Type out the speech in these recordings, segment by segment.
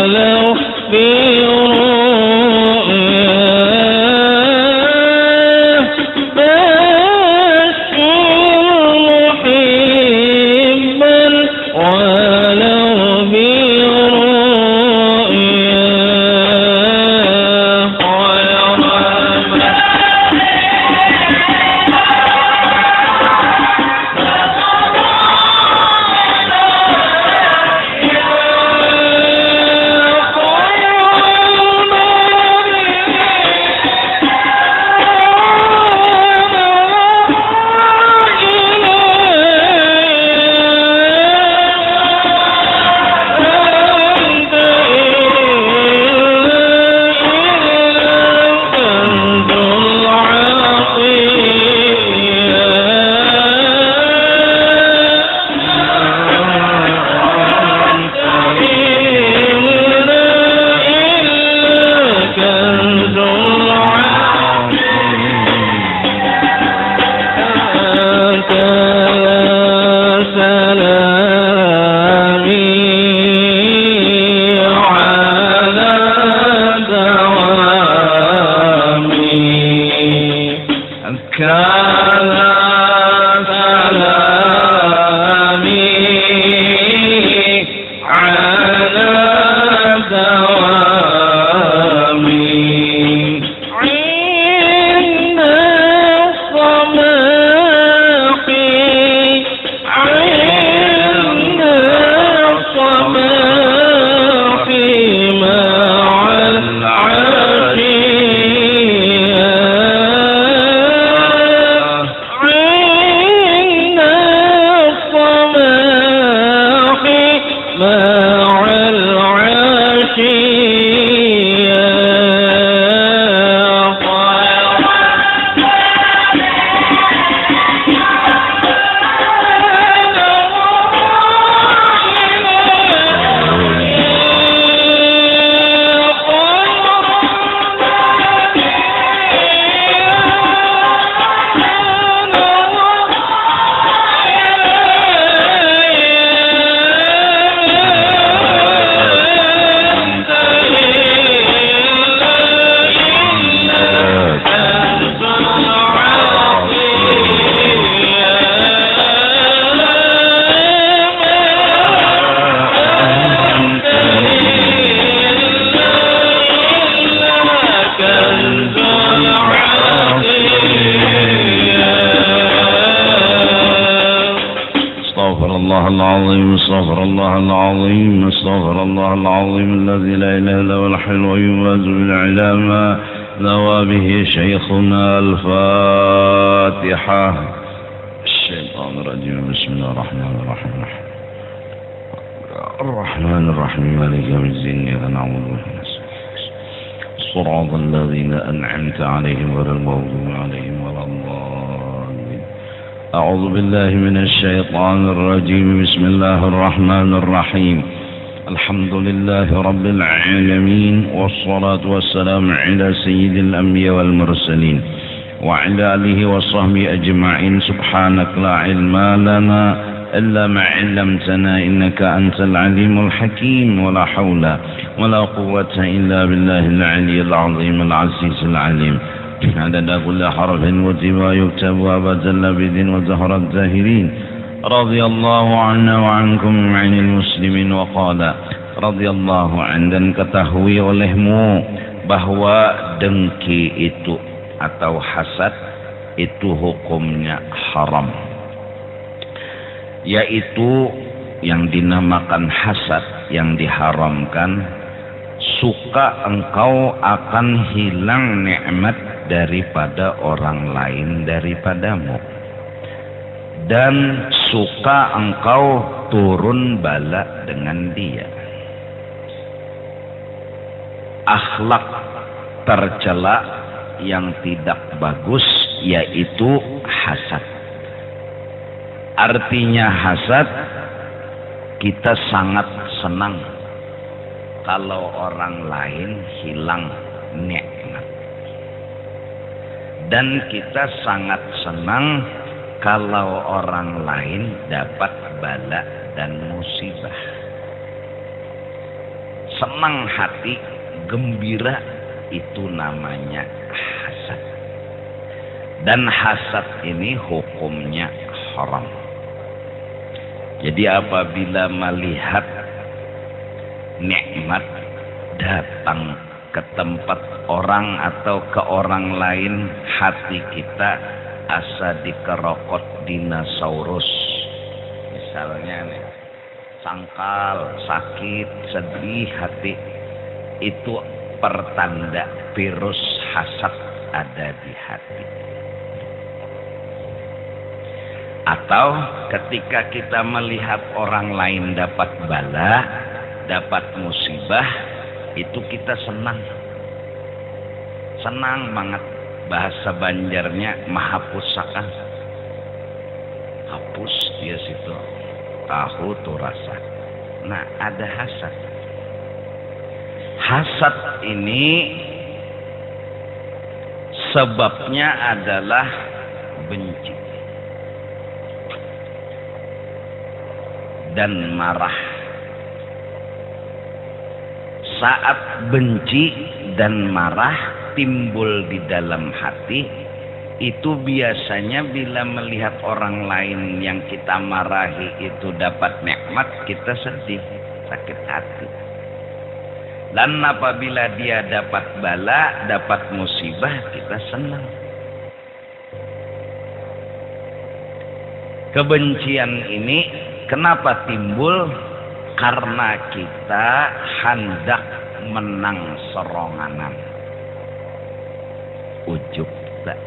ولا الله العظيم استغفر الله العظيم استغفر الله العظيم الذي لا إله إلا هو الحي القيوم لا إله ما ذوى به شيخنا. الفاتحة. الشيطان الرجيم. بسم الله الرحمن الرحيم الرحمن الرحيم مالك يوم الدين إياك نعبد وإياك نستعين صراط الذين أنعمت عليهم غير المغضوب عليهم ولا الضالين. أعوذ بالله من الشيطان الرجيم. بسم الله الرحمن الرحيم. الحمد لله رب العالمين والصلاة والسلام على سيد الأنبياء والمرسلين وعلى آله وصحبه أجمعين. سبحانك لا علم لنا إلا ما علمتنا إنك أنت العليم الحكيم ولا حول ولا قوة إلا بالله العلي العظيم العزيز العليم. عدد كل حرف وتبا يكتب أبدا لبد وزهر الزاهرين. رضي الله عنا وعنكم عن المسلمين. وقال رضي الله عن. Dan ketahui olehmu bahwa dengki itu atau hasad itu hukumnya haram, yaitu yang dinamakan hasad yang diharamkan, suka engkau akan hilang nikmat daripada orang lain daripadamu, dan suka engkau turun bala dengan dia. Akhlak tercela yang tidak bagus yaitu hasad. Artinya hasad, kita sangat senang kalau orang lain hilang nikmat, dan kita sangat senang kalau orang lain dapat bala dan musibah. Senang hati, gembira, itu namanya hasad. Dan hasad ini hukumnya haram. Jadi apabila melihat nikmat datang ke tempat orang atau ke orang lain, hati kita asa dikerokot dinosaurus. Misalnya nih, sangkal, sakit, sedih hati, itu pertanda virus hasad ada di hati. Atau ketika kita melihat orang lain dapat bala, dapat musibah, itu kita senang. Senang banget. Bahasa Banjarnya mahapusakan. Hapus dia situ. Tahu tuh rasa. Nah, ada hasad. Hasad ini sebabnya adalah benci dan marah. Saat benci dan marah timbul di dalam hati, itu biasanya bila melihat orang lain yang kita marahi itu dapat nikmat, kita sedih, sakit hati. Dan apabila dia dapat bala, dapat musibah, kita senang. Kebencian ini kenapa timbul? Karena kita hendak menang seronganan. Ujub tak.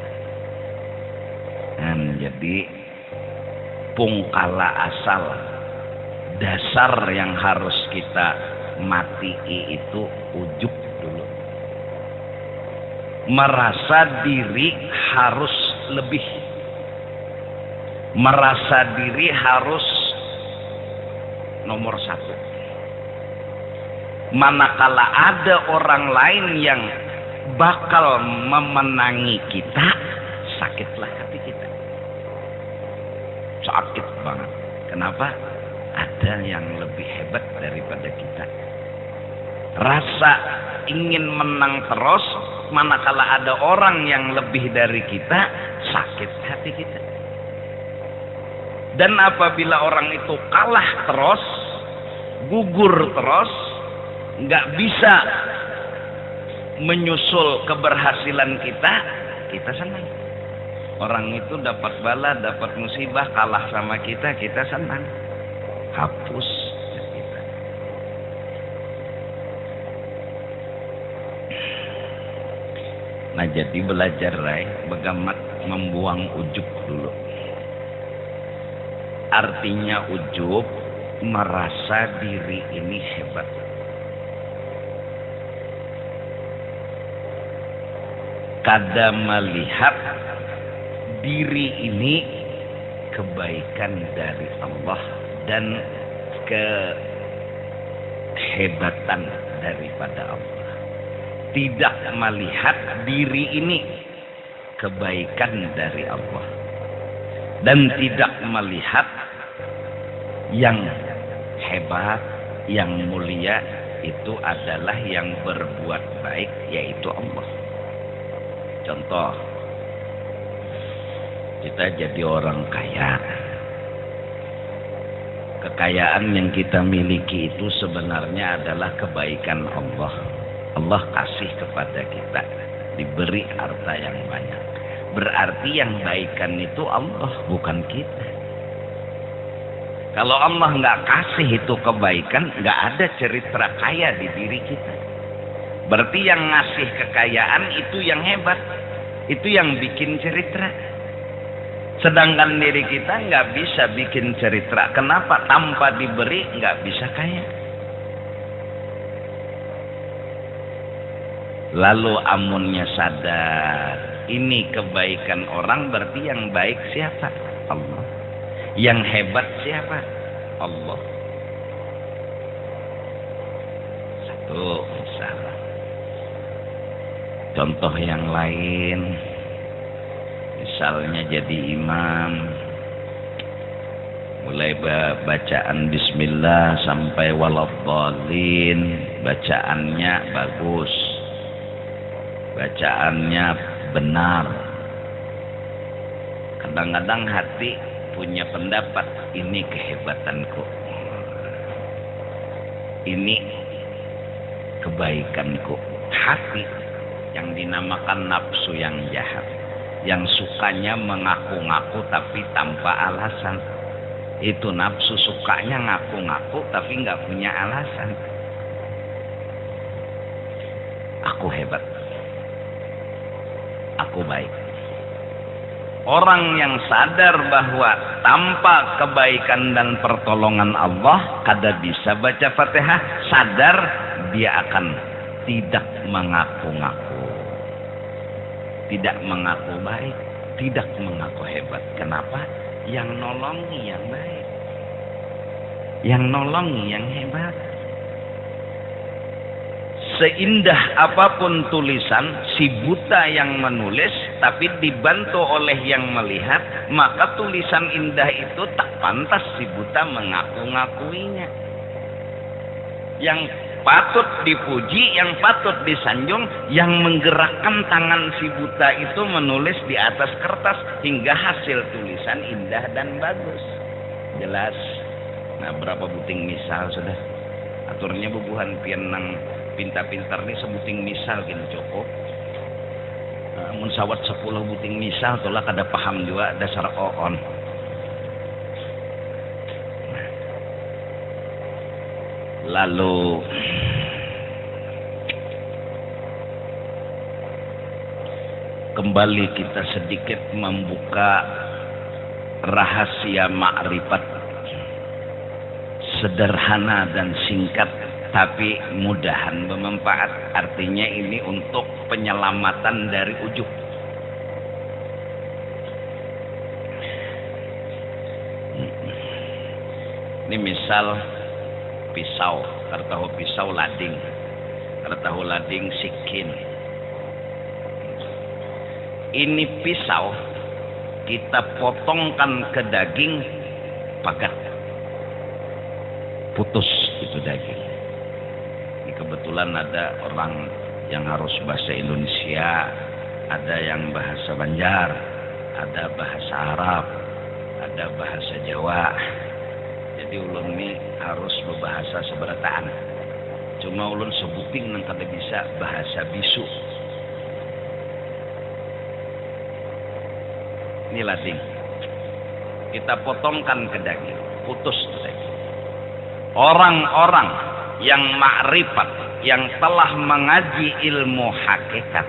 Dan jadi pungkala asal dasar yang harus kita matii itu ujub dulu. Merasa diri harus lebih. Merasa diri harus nomor satu. Manakala ada orang lain yang bakal memenangi kita, sakitlah hati kita. Sakit banget. Kenapa? Ada yang lebih hebat daripada kita. Rasa ingin menang terus, manakala ada orang yang lebih dari kita, sakit hati kita. Dan apabila orang itu kalah terus, gugur terus, nggak bisa menyusul keberhasilan kita, kita senang. Orang itu dapat bala, dapat musibah, kalah sama kita, kita senang. hapus. Nah jadi belajar bagaimana membuang ujub dulu. Artinya ujub merasa diri ini hebat. Kadang melihat diri ini kebaikan dari Allah dan kehebatan daripada Allah. Tidak melihat diri ini kebaikan dari Allah dan tidak melihat yang hebat, yang mulia itu adalah yang berbuat baik, yaitu Allah. Contoh, kita jadi orang kaya. Kekayaan yang kita miliki itu sebenarnya adalah kebaikan Allah. Allah kasih kepada kita, diberi harta yang banyak. Berarti yang baikan itu Allah, bukan kita. Kalau Allah nggak kasih itu kebaikan, nggak ada cerita kaya di diri kita. Berarti yang ngasih kekayaan itu yang hebat, itu yang bikin cerita. Sedangkan diri kita nggak bisa bikin cerita. Kenapa? Tanpa diberi nggak bisa kaya. Lalu amunnya sadar ini kebaikan orang, berarti yang baik siapa? Allah. Yang hebat siapa? Allah. Satu misalnya. Contoh yang lain, misalnya jadi imam, mulai bacaan bismillah sampai waladhdallin, bacaannya bagus, bacaannya benar. Kadang-kadang hati punya pendapat, ini kehebatanku, ini kebaikanku. Hati yang dinamakan nafsu yang jahat, yang sukanya mengaku-ngaku tapi tanpa alasan. Itu nafsu, sukanya ngaku-ngaku tapi nggak punya alasan. Aku hebat, aku baik. Orang yang sadar bahwa tanpa kebaikan dan pertolongan Allah kada bisa baca Fatihah, sadar dia akan tidak mengaku-ngaku, tidak mengaku baik, tidak mengaku hebat. Kenapa? Yang nolongi yang baik, yang nolongi yang hebat. Seindah apapun tulisan, si buta yang menulis tapi dibantu oleh yang melihat, maka tulisan indah itu tak pantas si buta mengaku-ngakuinya. Yang patut dipuji, yang patut disanjung, yang menggerakkan tangan si buta itu menulis di atas kertas hingga hasil tulisan indah dan bagus. Jelas. Nah, berapa buting misal sudah? Aturnya bubuhan pienang pintar-pintar nih sebuting misal gini cukup. Mun sawat 10 buting misal tulah kada paham juga dasar oon. Lalu kembali kita sedikit membuka rahasia ma'rifat, sederhana dan singkat tapi mudahan bermanfaat. Artinya ini untuk penyelamatan dari ujub. Ini misal pisau, tahu pisau lading, tahu lading sikin. Ini pisau kita potongkan ke daging, pagat, putus itu daging. Kebetulan ada orang yang harus bahasa Indonesia, ada yang bahasa Banjar, ada bahasa Arab, ada bahasa Jawa. Jadi ulun ini harus berbahasa seberataan. Cuma ulun sebuting nang kada bisa bahasa bisu. Ini lading. Kita potongkan ke daging, putus ke daging. Orang-orang yang ma'rifat, yang telah mengaji ilmu hakikat.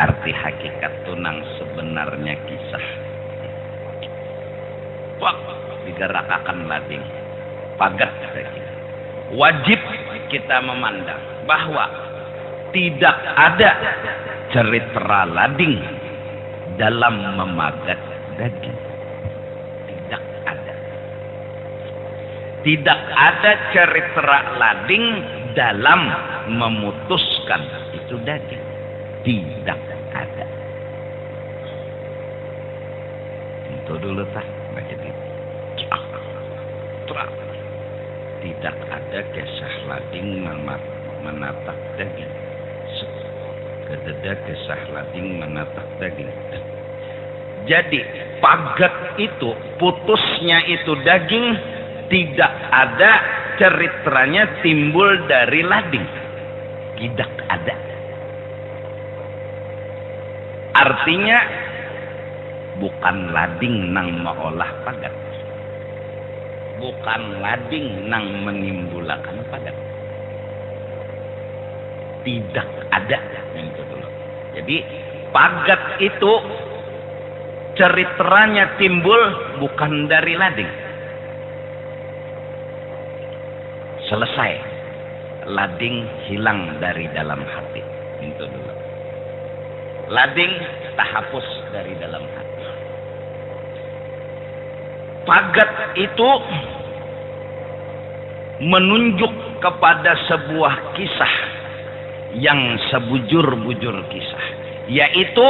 Arti hakikat tunang sebenarnya kisah. Wah, digerakakan lading. Pagat saja. Wajib kita memandang bahwa tidak ada cerita lading dalam memagat daging. Tidak ada. Tidak ada cerita lading dalam memutuskan itu daging. Tidak ada. Itu dulu tak baca itu. Tidak ada kisah lading menatap daging. Kededa kisah lading menatap daging. Jadi pagat itu, putusnya itu daging, tidak ada ceritanya timbul dari lading. Tidak ada. Artinya bukan lading nang maolah pagat. Bukan lading nang menimbulakan pagat. Tidak ada yang itu dulu. Jadi pagat itu ceritanya timbul bukan dari lading. Selesai. Lading hilang dari dalam hati. Itu dulu. Lading terhapus dari dalam hati. Pagat itu menunjuk kepada sebuah kisah yang sebujur-bujur kisah, yaitu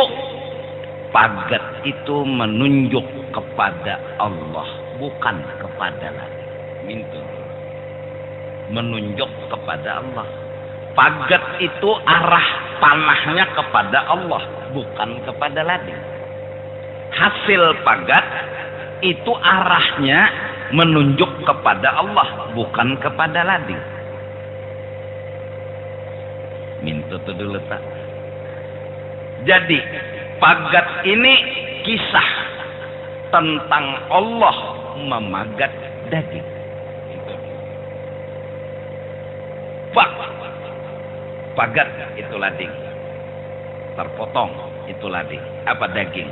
pagat itu menunjuk kepada Allah, bukan kepada lading. Mintu. Menunjuk kepada Allah. Pagat itu arah panahnya kepada Allah, bukan kepada lading. Hasil pagat itu arahnya menunjuk kepada Allah, bukan kepada lading. Minta itu dulu tak. Jadi pagat ini kisah tentang Allah memagat daging. Pagat itu lading. Terpotong itu lading. Apa daging?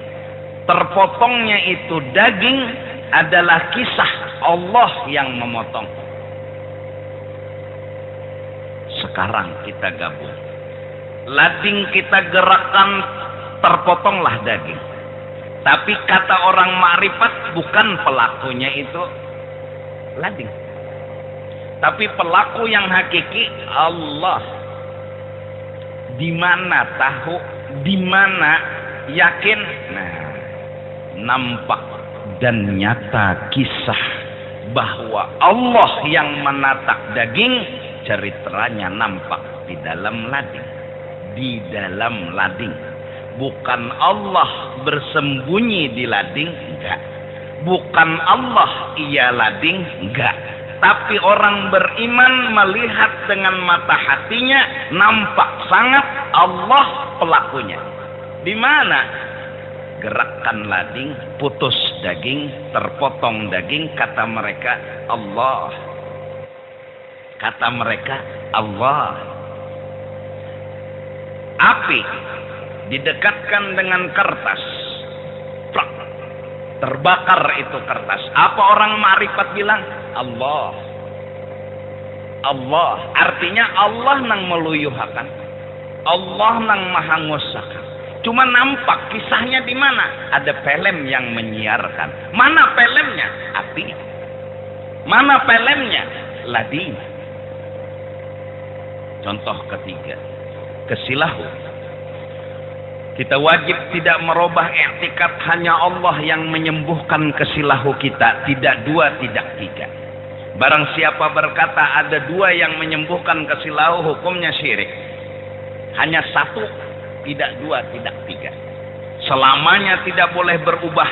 Terpotongnya itu daging adalah kisah Allah yang memotong. Sekarang kita gabung. Lading kita gerakkan, terpotonglah daging. Tapi kata orang ma'rifat, bukan pelakunya itu lading. Tapi pelaku yang hakiki Allah. Di mana tahu, di mana yakin. Nah, nampak dan nyata kisah bahwa Allah yang menatak daging, ceritanya nampak di dalam lading. Di dalam lading. Bukan Allah bersembunyi di lading, enggak. Bukan Allah ia lading, enggak. Tapi orang beriman melihat dengan mata hatinya, nampak sangat Allah pelakunya. Di mana? Gerakkan lading, putus daging, terpotong daging, kata mereka Allah. Kata mereka Allah. Api didekatkan dengan kertas. Plak. Terbakar itu kertas. Apa orang ma'rifat bilang? Allah. Allah. Artinya Allah nang meluyuhakan. Allah nang maha ngusakan. Cuma nampak kisahnya di mana? Ada film yang menyiarkan. Mana filmnya? Api. Mana filmnya? Lading. Contoh ketiga. Kesilahu. Kita wajib tidak merubah i'tikad hanya Allah yang menyembuhkan kesilahu kita. Tidak dua, tidak tiga. Barang siapa berkata ada dua yang menyembuhkan kesilahu, hukumnya syirik. Hanya satu, tidak dua, tidak tiga. Selamanya tidak boleh berubah.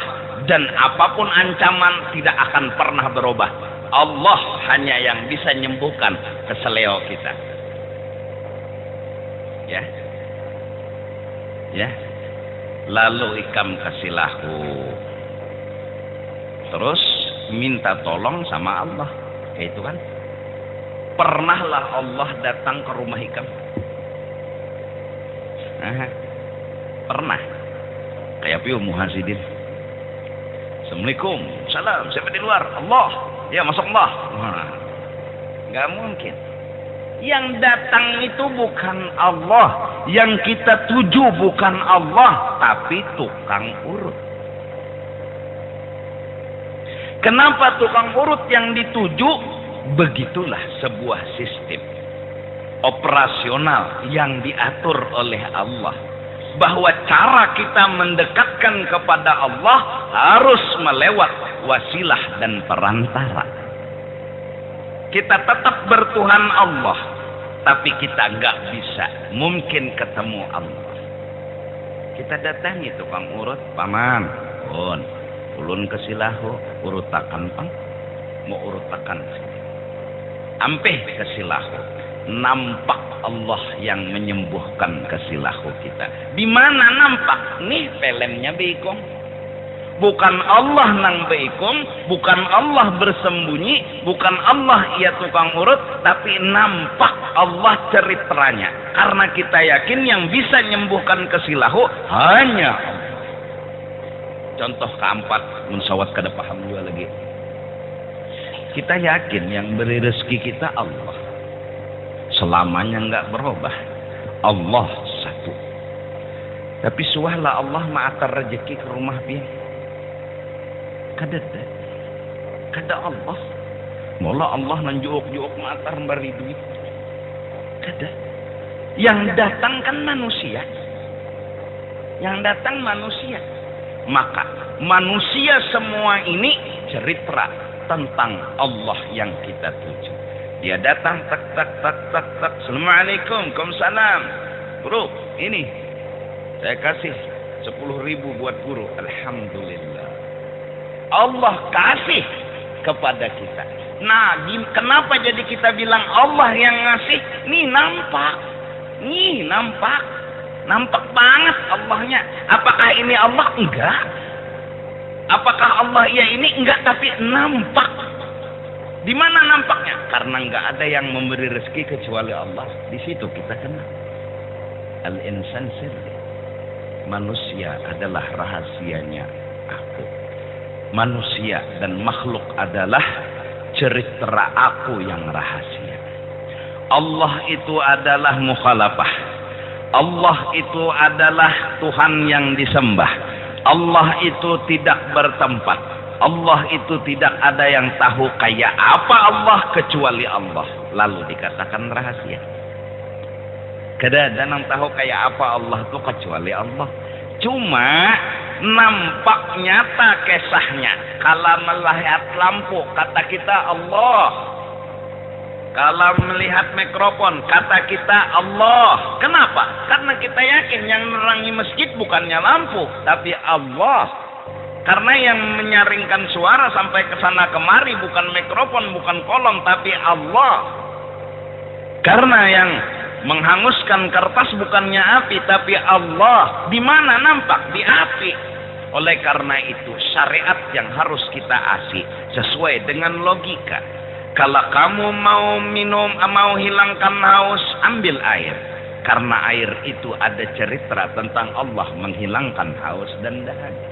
Dan apapun ancaman tidak akan pernah berubah. Allah hanya yang bisa menyembuhkan keseleo kita. Ya. Ya. Lalu ikam kasilahu. Terus minta tolong sama Allah. Kayak itu kan. Pernahlah Allah datang ke rumah Hikam? Pernah. Kayak piu muhasidin. Assalamualaikum, salam, siapa di luar? Allah. Ya, masuk Allah. Nggak mungkin. Yang datang itu bukan Allah, yang kita tuju bukan Allah, tapi tukang urut. Kenapa tukang urut yang dituju? Begitulah sebuah sistem operasional yang diatur oleh Allah, bahwa cara kita mendekatkan kepada Allah harus melewat wasilah dan perantara. Kita tetap bertuhan Allah, tapi kita nggak bisa mungkin ketemu Allah. Kita datangi tukang urut, paman, pun, ulun ke Silahu, urutakan pang, mau urutakan. Ampeh ke Silahu, nampak Allah yang menyembuhkan ke Silahu kita. Di mana nampak? Nih filmnya beikong. Bukan Allah nang beikong, bukan Allah bersembunyi, bukan Allah ia tukang urut, tapi nampak Allah ceritranya. Karena kita yakin yang bisa menyembuhkan ke Silahu hanya Allah. Contoh keempat, mensawat kada paham juga lagi. Kita yakin yang beri rezeki kita Allah. Selamanya nggak berubah. Allah satu. Tapi suahlah Allah ma'atar rezeki ke rumah dia. Kada Allah. Mula Allah nanjuuk-juuk ma'atar beri duit. Kada. Yang datang kan manusia. Yang datang manusia. Maka manusia semua ini cerita tentang Allah yang kita tuju. Dia datang tak. Assalamualaikum, waalaikumsalam. Bro, ini saya kasih 10.000 buat guru. Alhamdulillah. Allah kasih kepada kita. Nah, kenapa jadi kita bilang Allah yang ngasih? Nih nampak. Nampak banget Allahnya. Apakah ini Allah? Enggak. Apakah Allah ya ini? Enggak, tapi nampak. Di mana nampaknya? Karena enggak ada yang memberi rezeki kecuali Allah. Di situ kita kenal. Al-insan sirri. Manusia adalah rahasianya aku. Manusia dan makhluk adalah cerita aku yang rahasia. Allah itu adalah mukhalafah. Allah itu adalah Tuhan yang disembah. Allah itu tidak bertempat. Allah itu tidak ada yang tahu kayak apa Allah kecuali Allah. Lalu dikatakan rahasia. Kada ada yang tahu kayak apa Allah itu kecuali Allah. Cuma nampak nyata kisahnya. Kalau melihat lampu kata kita Allah. Kalau melihat mikrofon kata kita Allah. Kenapa? Karena kita yakin yang menerangi masjid bukannya lampu, tapi Allah. Karena yang menyaringkan suara sampai ke sana kemari bukan mikrofon, bukan kolom, tapi Allah. Karena yang menghanguskan kertas bukannya api, tapi Allah. Di mana nampak? Di api. Oleh karena itu syariat yang harus kita asih sesuai dengan logika. Kalau kamu mau minum, mau hilangkan haus, ambil air. Karena air itu ada cerita tentang Allah menghilangkan haus dan dahaga.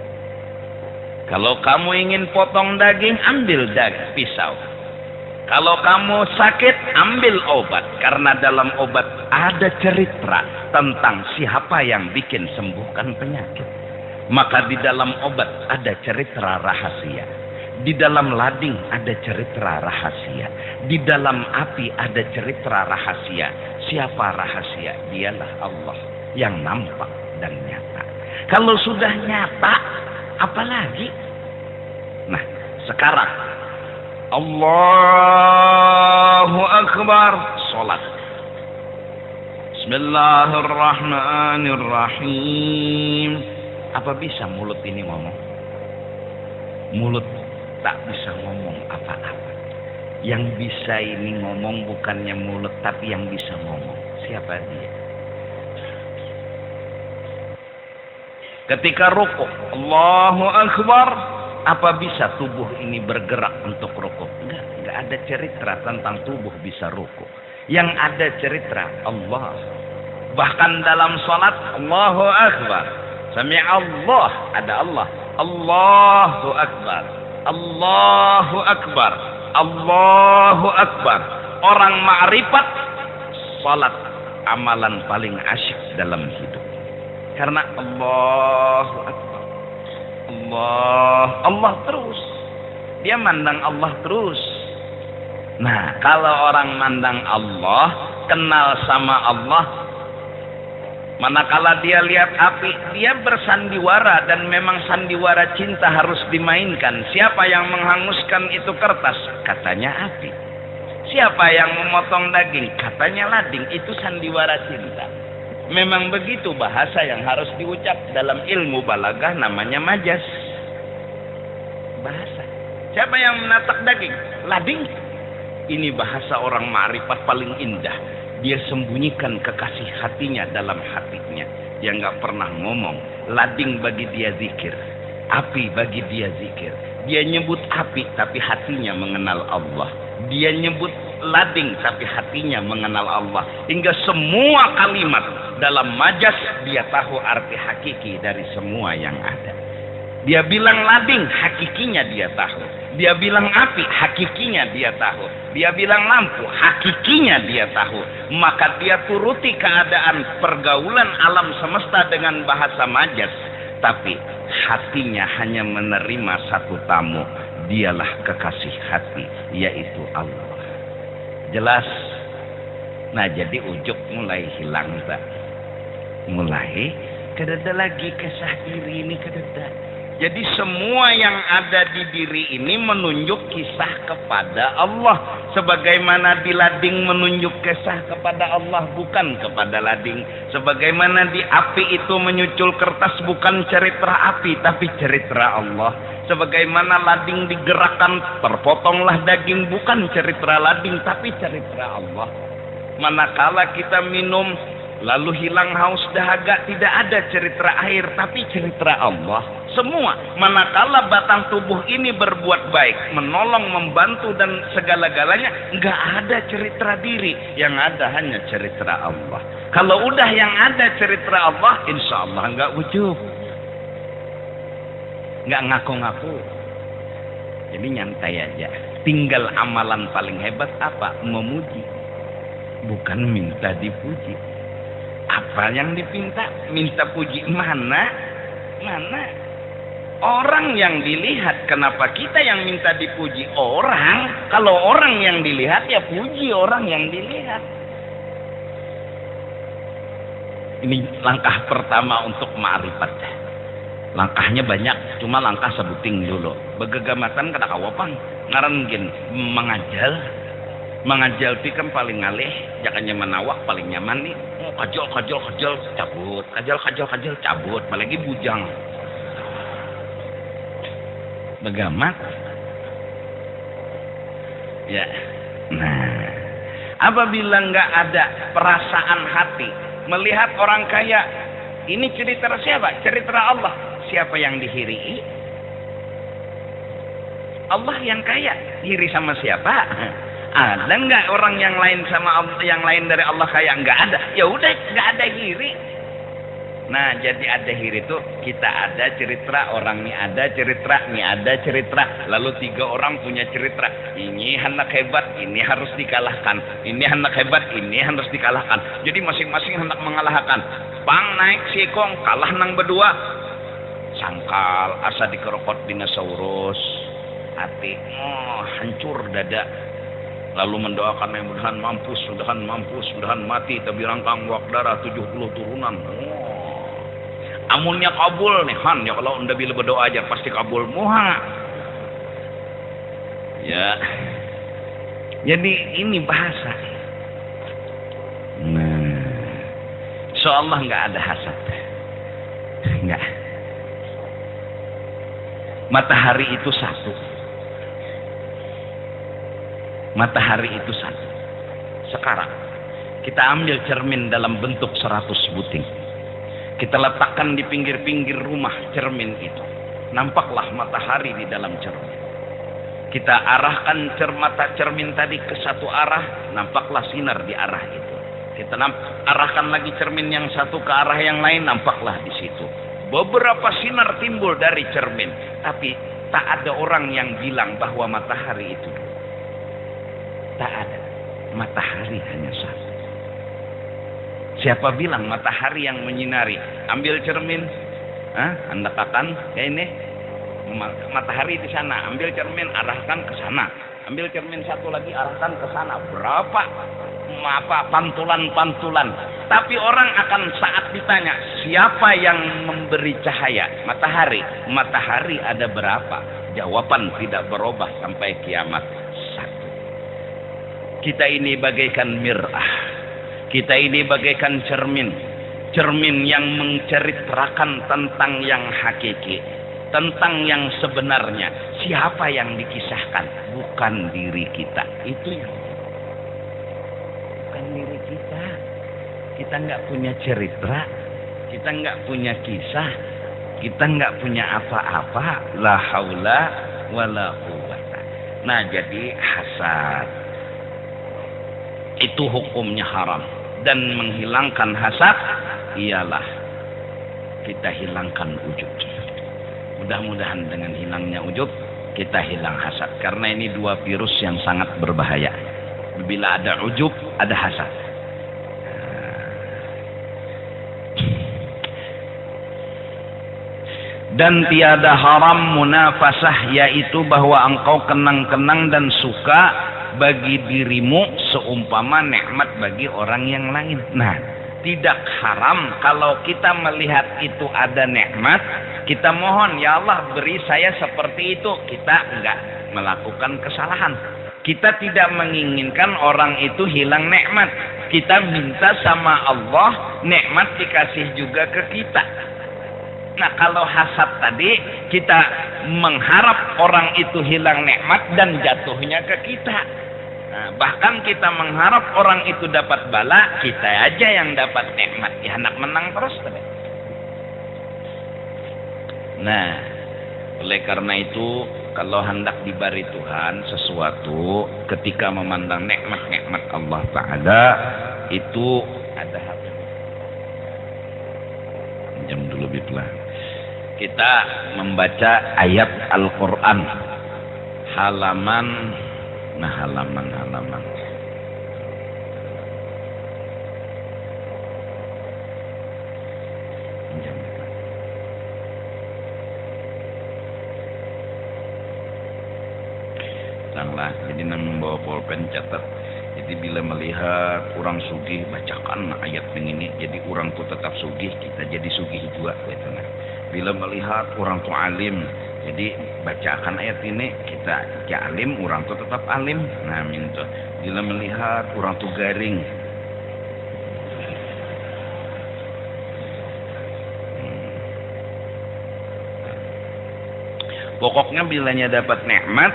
Kalau kamu ingin potong daging, ambil pisau. Kalau kamu sakit, ambil obat. Karena dalam obat ada cerita tentang siapa yang bikin sembuhkan penyakit. Maka di dalam obat ada cerita rahasia. Di dalam lading ada cerita rahasia. Di dalam api ada cerita rahasia. Siapa rahasia? Dialah Allah yang nampak dan nyata. Kalau sudah nyata, apalagi? Nah, sekarang Allahu Akbar, sholat. Bismillahirrahmanirrahim. Apa bisa mulut ini ngomong? Mulut tak bisa ngomong apa-apa. Yang bisa ini ngomong bukannya mulut, tapi yang bisa ngomong. Siapa dia? Ketika rukuk, Allahu Akbar, Apa bisa tubuh ini bergerak untuk rukuk? Enggak ada cerita tentang tubuh bisa rukuk. Yang ada cerita Allah. Bahkan dalam salat Allahu Akbar. Sami Allah, ada Allah. Allahu Akbar. Allahu Akbar. Allahu Akbar. Orang ma'rifat salat amalan paling asyik dalam hidup. Karena Allahu Akbar. Allah terus. Dia mandang Allah terus. Nah, kalau orang mandang Allah, kenal sama Allah, manakala dia lihat api, dia bersandiwara, dan memang sandiwara cinta harus dimainkan. Siapa yang menghanguskan itu kertas? Katanya api. Siapa yang memotong daging? Katanya lading. Itu sandiwara cinta. Memang begitu bahasa yang harus diucap. Dalam ilmu balaghah namanya majas. Bahasa. Siapa yang menatak daging? Lading. Ini bahasa orang ma'rifat paling indah. Dia sembunyikan kekasih hatinya dalam hatinya. Dia nggak pernah ngomong. Lading bagi dia zikir. Api bagi dia zikir. Dia nyebut api tapi hatinya mengenal Allah. Dia nyebut lading tapi hatinya mengenal Allah. Hingga semua kalimat dalam majas dia tahu arti hakiki dari semua yang ada. Dia bilang lading, hakikinya dia tahu. Dia bilang api, hakikinya dia tahu. Dia bilang lampu, hakikinya dia tahu. Maka dia turuti keadaan pergaulan alam semesta dengan bahasa majas. Tapi hatinya hanya menerima satu tamu. Dialah kekasih hati, yaitu Allah. Jelas? Nah, jadi ujuk mulai hilang, Pak. Mulai kedada lagi kesah diri ini kedada. Jadi semua yang ada di diri ini menunjuk kisah kepada Allah. Sebagaimana di lading menunjuk kisah kepada Allah, bukan kepada lading. Sebagaimana di api itu menyucul kertas, bukan cerita api, tapi cerita Allah. Sebagaimana lading digerakkan, terpotonglah daging, bukan cerita lading, tapi cerita Allah. Manakala kita minum, lalu hilang haus dahaga, tidak ada cerita air, tapi cerita Allah. Semua, manakala batang tubuh ini berbuat baik, menolong, membantu, dan segala-galanya, nggak ada cerita diri. Yang ada hanya cerita Allah. Kalau udah yang ada cerita Allah, insya Allah nggak ujub. Nggak ngaku-ngaku. Jadi nyantai aja. Tinggal amalan paling hebat apa? Memuji. Bukan minta dipuji. Apa yang dipinta? Minta puji. Mana? Orang yang dilihat. Kenapa kita yang minta dipuji? Orang. Kalau orang yang dilihat, ya puji orang yang dilihat. Ini langkah pertama untuk ma'rifat. Langkahnya banyak, cuma langkah sebuting dulu. Begegamatan kada kawapang. Ngaran gin mengajal. Mengajal pi kan paling ngalih, jakanya menawak paling nyaman nih. Kajal cabut. Kajal cabut, apalagi bujang. Begamat. Ya. Nah, apabila nggak ada perasaan hati melihat orang kaya, ini cerita siapa? Cerita Allah. Siapa yang dihiri? Allah yang kaya. Hiri sama siapa? Ada nggak orang yang lain sama Allah, yang lain dari Allah kaya? Nggak ada. Ya udah, nggak ada hiri. Nah, jadi ada hiri itu kita ada cerita, orang ini ada cerita, lalu 3 orang punya cerita. Ini anak hebat, ini harus dikalahkan. Ini anak hebat, ini harus dikalahkan. Jadi masing-masing hendak mengalahkan. Pang naik sikong, kalah nang berdua. Sangkal asa dikerokot dinosaurus. Hati hancur dada. Lalu mendoakan mudahan mampus, mudahan mati, tapi rangkang wak darah 70 turunan. Amunnya kabul nih Han, ya kalau anda bila berdoa aja pasti kabul muha. Ya. Jadi ini bahasa. Nah, insyaallah nggak ada hasad. Nggak. Matahari itu satu. Matahari itu satu. Sekarang kita ambil cermin dalam bentuk 100 buting. Kita letakkan di pinggir-pinggir rumah cermin itu. nampaklah matahari di dalam cermin. Kita arahkan mata cermin tadi ke satu arah, nampaklah sinar di arah itu. Kita arahkan lagi cermin yang satu ke arah yang lain, nampaklah di situ. Beberapa sinar timbul dari cermin, tapi tak ada orang yang bilang bahwa matahari itu. Tak ada. Matahari hanya satu. Siapa bilang matahari yang menyinari? Ambil cermin, Anda katakan, ini matahari di sana. Ambil cermin, arahkan ke sana. Ambil cermin satu lagi, arahkan ke sana. Berapa pantulan-pantulan. Tapi orang akan saat ditanya, siapa yang memberi cahaya? Matahari. Matahari ada berapa? Jawaban tidak berubah sampai kiamat. Satu. Kita ini bagaikan mir'ah. Kita ini bagaikan cermin. Cermin yang menceritakan tentang yang hakiki. Tentang yang sebenarnya. Siapa yang dikisahkan? Bukan diri kita. Itu yang bukan diri kita. Kita nggak punya cerita, kita nggak punya kisah, kita nggak punya apa-apa. La haula wala quwwata. Nah, jadi hasad itu hukumnya haram, dan menghilangkan hasad ialah kita hilangkan ujub. Mudah-mudahan dengan hilangnya ujub kita hilang hasad, karena ini dua virus yang sangat berbahaya. Bila ada ujub, ada hasad. Dan tiada haram munafasah, yaitu bahwa engkau kenang-kenang dan suka bagi dirimu seumpama nikmat bagi orang yang lain. Nah, tidak haram kalau kita melihat itu ada nikmat, kita mohon, ya Allah beri saya seperti itu. Kita enggak melakukan kesalahan. Kita tidak menginginkan orang itu hilang nikmat. Kita minta sama Allah nikmat dikasih juga ke kita. Nah, kalau hasad tadi, kita mengharap orang itu hilang nikmat dan jatuhnya ke kita. Nah, bahkan kita mengharap orang itu dapat bala, kita aja yang dapat nikmat. Ya, anak menang terus. Nah, oleh karena itu, kalau hendak diberi Tuhan sesuatu, ketika memandang nikmat-nikmat Allah Ta'ala, itu ada hati. Jam dulu bilang. Kita membaca ayat Al-Quran halaman Janganlah, jadi membawa pulpen catat. Jadi bila melihat orang sugih, bacakan ayat yang ini. Jadi orang tu tetap sugih, kita jadi sugih juga. Gitu. Bila melihat orang tu alim, jadi bacakan ayat ini, kita alim, orang tu tetap alim. Nah, minta. Bila melihat orang tu garing, pokoknya bilanya dapat nikmat,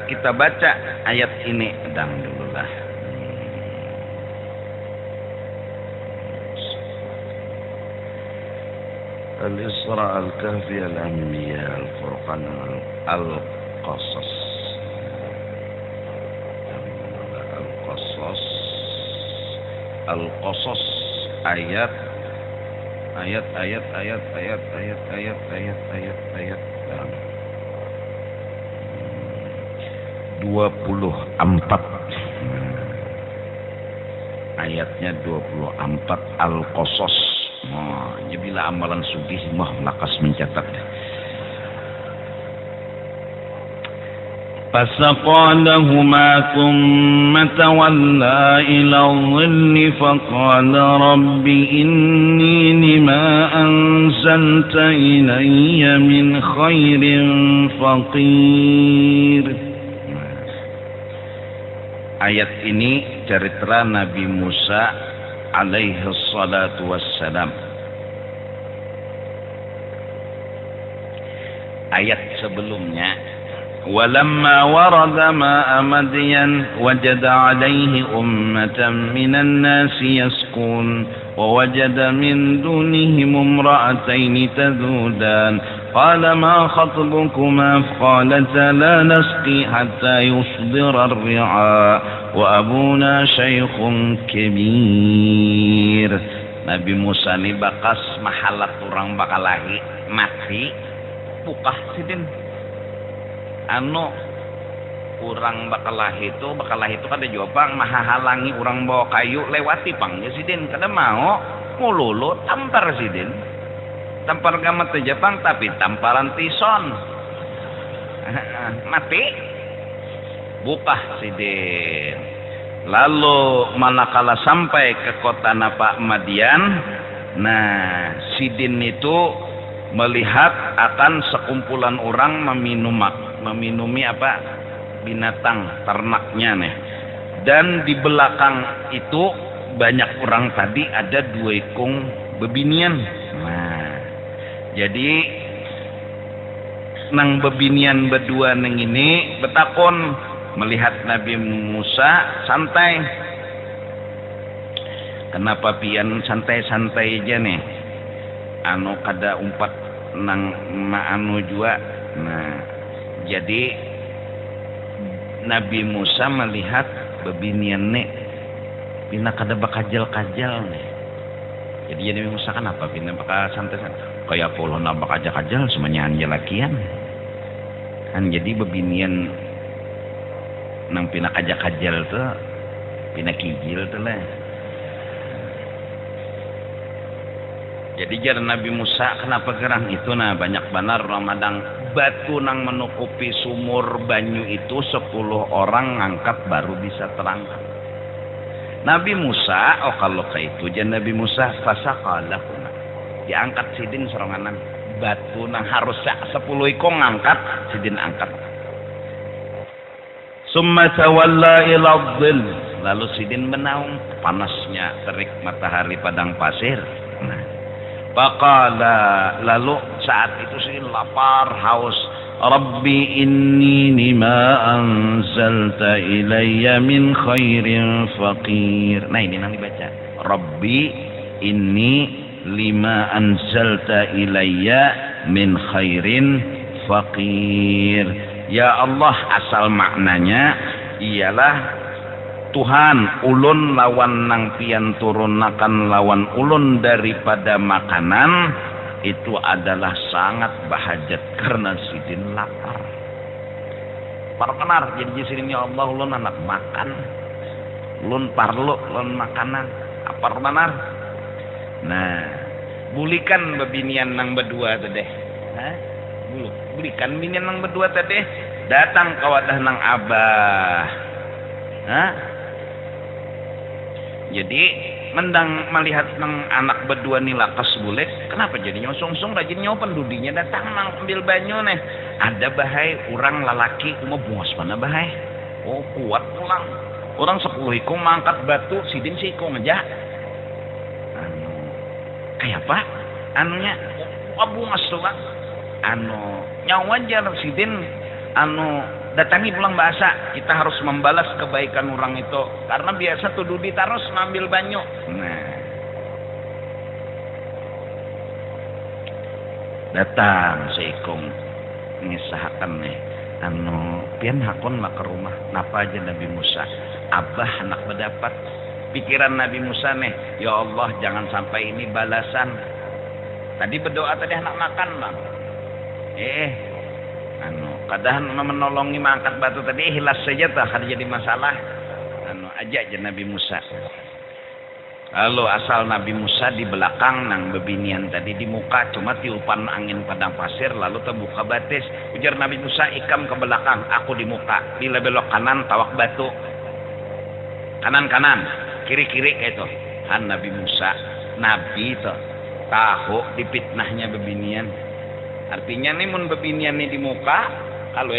kita baca ayat ini. Dang dulu lah. Al-Isra, Al-Kahfi, Al-Anbiya, Al-Furqan, Al-Qasas. Al-Qasas, ayat 24. Ayatnya 24 Al-Qasas. Bila amalan sugih mah lakas mencatat. فسقالهما ثم تولى إلى الظل فقال رب إني لما أنزلت إلي من خير فقير. Ayat ini cerita Nabi Musa alaihi salatu wassalam. Ayat sebelumnya, walamma warada ma'a madyan wajada alaihi ummatan minan nasi yaskun wa wajada min dunihim imra'atayn tadudan قال ما خطبكما قالتا لا نسقي حتى يصدر الرعاء وأبونا شيخ كبير. Nabi Musa ini bakas mahalat orang bakal lahi mati bukah sidin anu orang bakal lahi itu kada jopang maha halangi orang bawa kayu lewati pang ya sidin kada mau mululu tampar sidin tampar gamat aja pang tapi tamparan tison mati bukah sidin. Lalu manakala sampai ke kota Pak Madian, nah Sidin itu melihat akan sekumpulan orang meminumi apa binatang ternaknya nih. Dan di belakang itu banyak orang tadi ada 2 ekong bebinian. Nah, jadi nang bebinian berdua neng ini betakon melihat Nabi Musa santai. Kenapa pian santai-santai aja nih? Anu kada umpat nang anu jua. Nah, jadi Nabi Musa melihat bebinian nih pina kada bakajal-kajal nih. Jadi Nabi Musa kan apa pina bakal santai-santai. Kayak polo na bakajal-kajal semuanya anja lakian. Kan jadi bebinian nang pina kajal tuh pina kijil tuh lah. Jadi jar Nabi Musa kenapa gerang itu nah banyak benar Ramadang batu nang menutupi sumur banyu itu 10 orang ngangkat baru bisa terangkat. Nabi Musa kalau kayak itu jar Nabi Musa fasaqalah diangkat sidin seranganan batu nang harus 10 ikong ngangkat sidin angkat. Summa tawalla ila dhil. Lalu Sidin menaung panasnya terik matahari padang pasir. Nah, faqala lalu saat itu Sidin lapar, haus. Rabbi inni lima anzalta ilayya min khairin faqir. Nah, ini nanti baca. Rabbi inni lima anzalta ilayya min khairin faqir. Ya Allah, asal maknanya ialah Tuhan ulun lawan nang pian turunakan lawan ulun daripada makanan itu adalah sangat bahajat karena Sidin lapar. Parkenar jadi Sidin ya Allah ulun anak makan ulun parlo ulun makanan apa benar. Nah bulikan bebinian nang berdua tadi berikan binian nang berdua tadi datang ke wadah nang abah. Jadi mendang melihat nang anak berdua nih lakas bulik kenapa jadi nyosong-song rajin nyopan dudinya datang nang ambil banyu nih ada bahai orang lalaki mau buas mana bahai kuat pulang orang 10 ikong mangkat batu Sidin si ikong aja kayak apa anunya bungas tuh bang nyawa aja Sidin datangi pulang bahasa kita harus membalas kebaikan orang itu karena biasa tuh Dudi terus ngambil banyu. Nah datang seikong ngisahakan nih pian hakon lah ke rumah napa aja Nabi Musa abah anak berdapat pikiran Nabi Musa nih ya Allah jangan sampai ini balasan tadi berdoa tadi anak makan bang kadang menolongi mengangkat batu tadi hilas saja tak ada jadi masalah ajak aja Nabi Musa. Lalu asal Nabi Musa di belakang nang bebinian tadi di muka cuma tiupan angin padang pasir lalu terbuka batis ujar Nabi Musa ikam ke belakang aku di muka bila belok kanan tawak batu kanan kiri kayak itu Nabi Musa Nabi itu tahu dipitnahnya bebinian artinya nih mun bebinian nih di muka kalau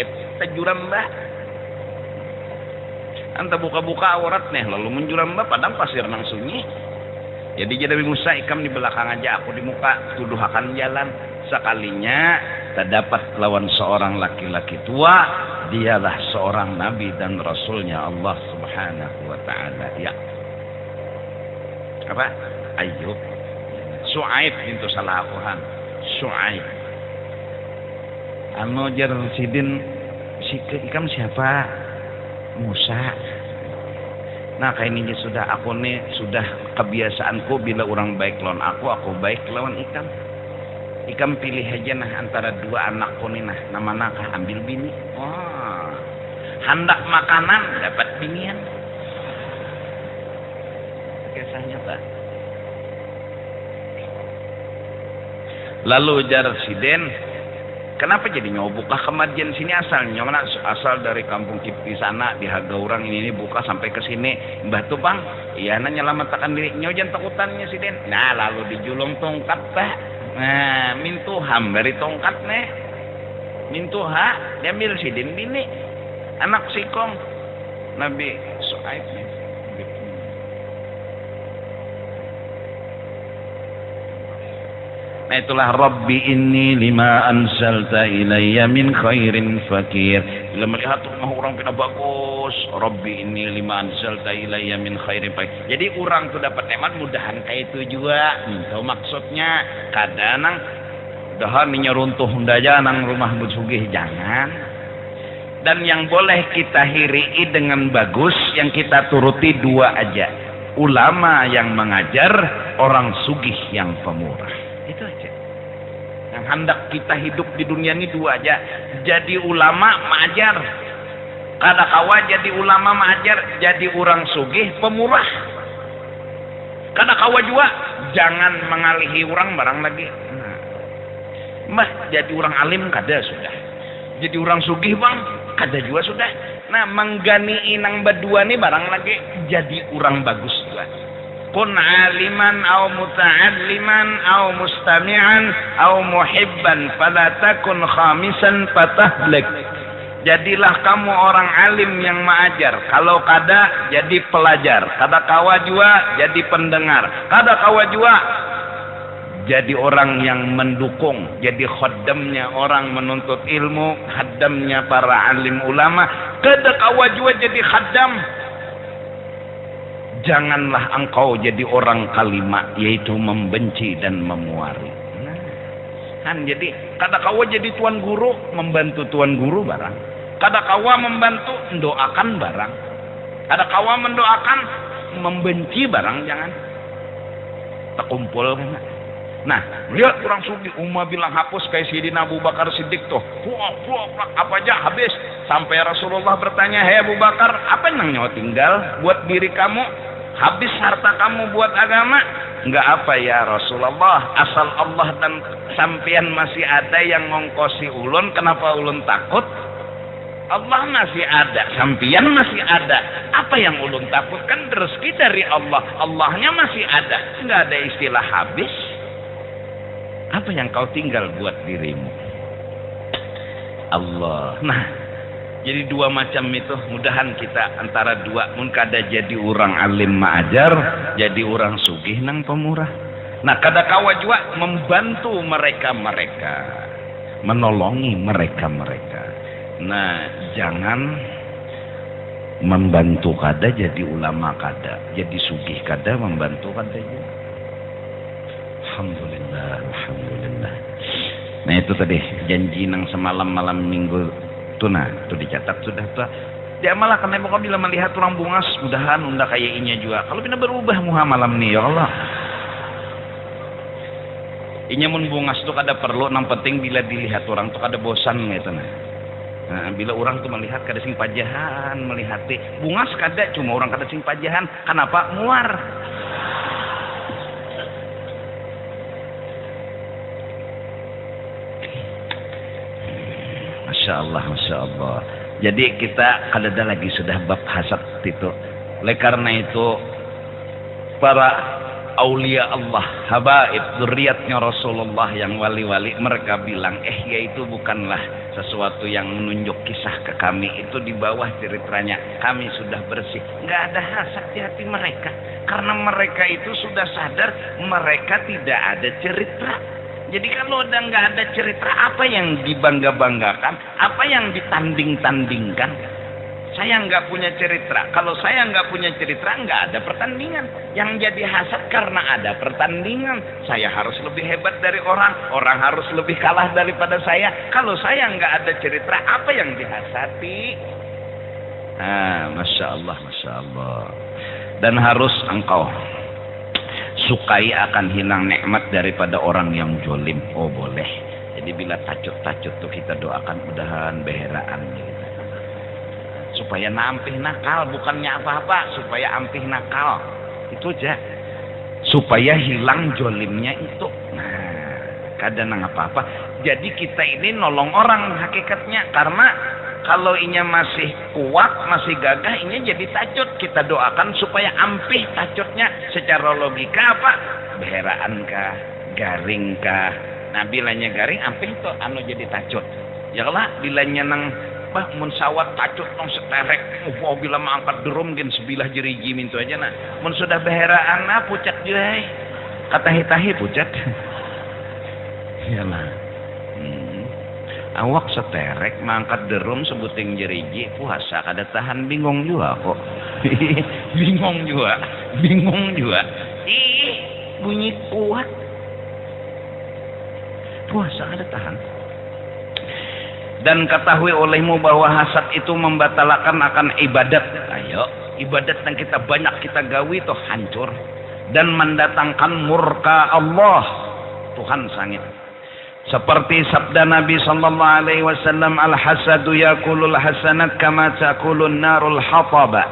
juram mbah anta buka-buka aurat nih lalu menjuram mbah padang pasir nang sunyi jadi Nabi Musa ikam di belakang aja aku di muka tuduh akan jalan sekalinya terdapat lawan seorang laki-laki tua dialah seorang nabi dan rasulnya Allah Subhanahu wa taala ya apa Ayub Su'aib itu salah akuhan Su'aib anu jar sidin si ikam siapa? Musa. Nah kayak ini sudah aku nih sudah kebiasaanku bila orang baik lawan aku baik lawan ikam. Ikam pilih aja nah antara dua anakku nih nah nama kah ambil bini. Wah, hendak makanan dapat binian. Kisahnya tak. Lalu jar siden, kenapa jadi nyobukah kemajian sini asalnya? Mana asal dari kampung Kipti sana di Hagaurang ini buka sampai ke sini. Mbah tuh bang, iya nanya nyelamatkan diri nyojan takutannya siden. Nah lalu dijulung tongkat tak. Nah mintuham dari tongkat nih. Mintuha diambil sidin bini anak sikong Nabi Su'aib nih. Nah itulah Rabbi inni lima anzalta ilayya min khairin fakir. Bila melihat rumah orang kena bagus, Rabbi inni lima anzalta ilayya min khairin fakir. Jadi orang tuh dapat nikmat mudahan kayak itu juga. Tahu maksudnya kadang dahan runtuh aja nang rumah sugih jangan. Dan yang boleh kita hirii dengan bagus yang kita turuti dua aja. Ulama yang mengajar, orang sugih yang pemurah. Itu aja. Yang hendak kita hidup di dunia ini dua aja. Jadi ulama mengajar. Kadakawa jadi ulama mengajar, jadi orang sugih pemurah. Kadakawa juga jangan mengalihi orang barang lagi. Mbah jadi orang alim kada sudah. Jadi orang sugih bang kada juga sudah. Nah menggani inang berdua nih barang lagi jadi orang bagus juga. Kun aliman au muta'alliman au mustami'an au muhibban fala takun khamisan fatahlak. Jadilah kamu orang alim yang mengajar. Kalau kada jadi pelajar, kada kawa juga jadi pendengar, kada kawa juga jadi orang yang mendukung, jadi khaddamnya orang menuntut ilmu, khaddamnya para alim ulama, kada kawa juga jadi khaddam. Janganlah engkau jadi orang kalima, yaitu membenci dan memuari. Nah, kan jadi kada kawa jadi tuan guru, membantu tuan guru barang. Kada kawa membantu mendoakan barang. Kada kawa mendoakan membenci barang, jangan. Terkumpul kan. Nah, lihat orang sugi Umar bilang hapus kayak Sidina Abu Bakar Siddiq tuh. Apa aja habis. Sampai Rasulullah bertanya, "Hei Abu Bakar, apa yang nyawa tinggal buat diri kamu? Habis harta kamu buat agama?" Enggak apa ya Rasulullah, asal Allah dan sampean masih ada yang ngongkosi ulun, kenapa ulun takut? Allah masih ada, sampean masih ada. Apa yang ulun takut? Kan rezeki dari Allah, Allahnya masih ada. Enggak ada istilah habis. Apa yang kau tinggal buat dirimu? Allah. Nah, jadi dua macam itu, mudahan kita antara dua mun kada jadi orang alim ma'ajar, jadi orang sugih nang pemurah. Nah kada kawa juga membantu mereka-mereka, menolongi mereka-mereka. Nah jangan membantu kada jadi ulama kada, jadi sugih kada membantu kada juga. Alhamdulillah, alhamdulillah. Nah itu tadi janji nang semalam malam minggu tuna itu dicatat sudah tuh dia malah karena mau bila melihat orang bungas mudahan unda kayak inya juga kalau pina berubah muha malam nih ya Allah inya mun bungas tuh kada perlu nang penting bila dilihat orang tuh kada bosan gitu nah bila orang tuh melihat kada sing pajahan melihati bungas kada cuma orang kada sing pajahan kenapa muar. Masya Allah, Masya Allah. Jadi kita kadada lagi sudah bab hasad itu. Oleh karena itu para aulia Allah, habaib, dzurriyyatnya Rasulullah yang wali-wali mereka bilang, yaitu bukanlah sesuatu yang menunjuk kisah ke kami, itu di bawah ceritanya kami sudah bersih. Nggak ada hasad di hati mereka karena mereka itu sudah sadar mereka tidak ada cerita. Jadi kalau udah nggak ada cerita, apa yang dibangga-banggakan, apa yang ditanding-tandingkan? saya nggak punya cerita. Kalau saya nggak punya cerita, nggak ada pertandingan. Yang jadi hasad karena ada pertandingan. Saya harus lebih hebat dari orang. Orang harus lebih kalah daripada saya. Kalau saya nggak ada cerita, apa yang dihasati? Masya Allah, Masya Allah. Dan harus engkau sukai akan hilang nikmat daripada orang yang jolim. Oh boleh. Jadi bila tacut-tacut tuh kita doakan mudahan beheraan gitu. Supaya nampih nakal, bukannya apa-apa, supaya ampih nakal. Itu aja. Supaya hilang jolimnya itu. Nah, kadang apa-apa. Jadi kita ini nolong orang hakikatnya, karena kalau inya masih kuat, masih gagah, inya jadi tacut. Kita doakan supaya ampih tacutnya. Secara logika apa? Beheraan kah? Garing kah? Nah bilanya garing, ampih tuh anu jadi tacut. Ya lah, bilanya nang mun sawat tacut nang seterek. Oh bila mangkat derum gen sebilah jeriji mintu aja nah. Mun sudah beheraan nah pucat juai. Kata hitahi pucat. Iyalah. Awak seterek mangkat derum sebuting jeriji puasa kada tahan, bingung juga kok. bingung juga. Bunyi kuat puasa kada tahan. Dan ketahui olehmu bahwa hasad itu membatalkan akan ibadat. Ayo, ibadat yang kita banyak kita gawi itu hancur dan mendatangkan murka Allah Tuhan sangit. Seperti sabda Nabi sallallahu alaihi wasallam, al-hasadu yakulul hasanat kama takulun narul hataba.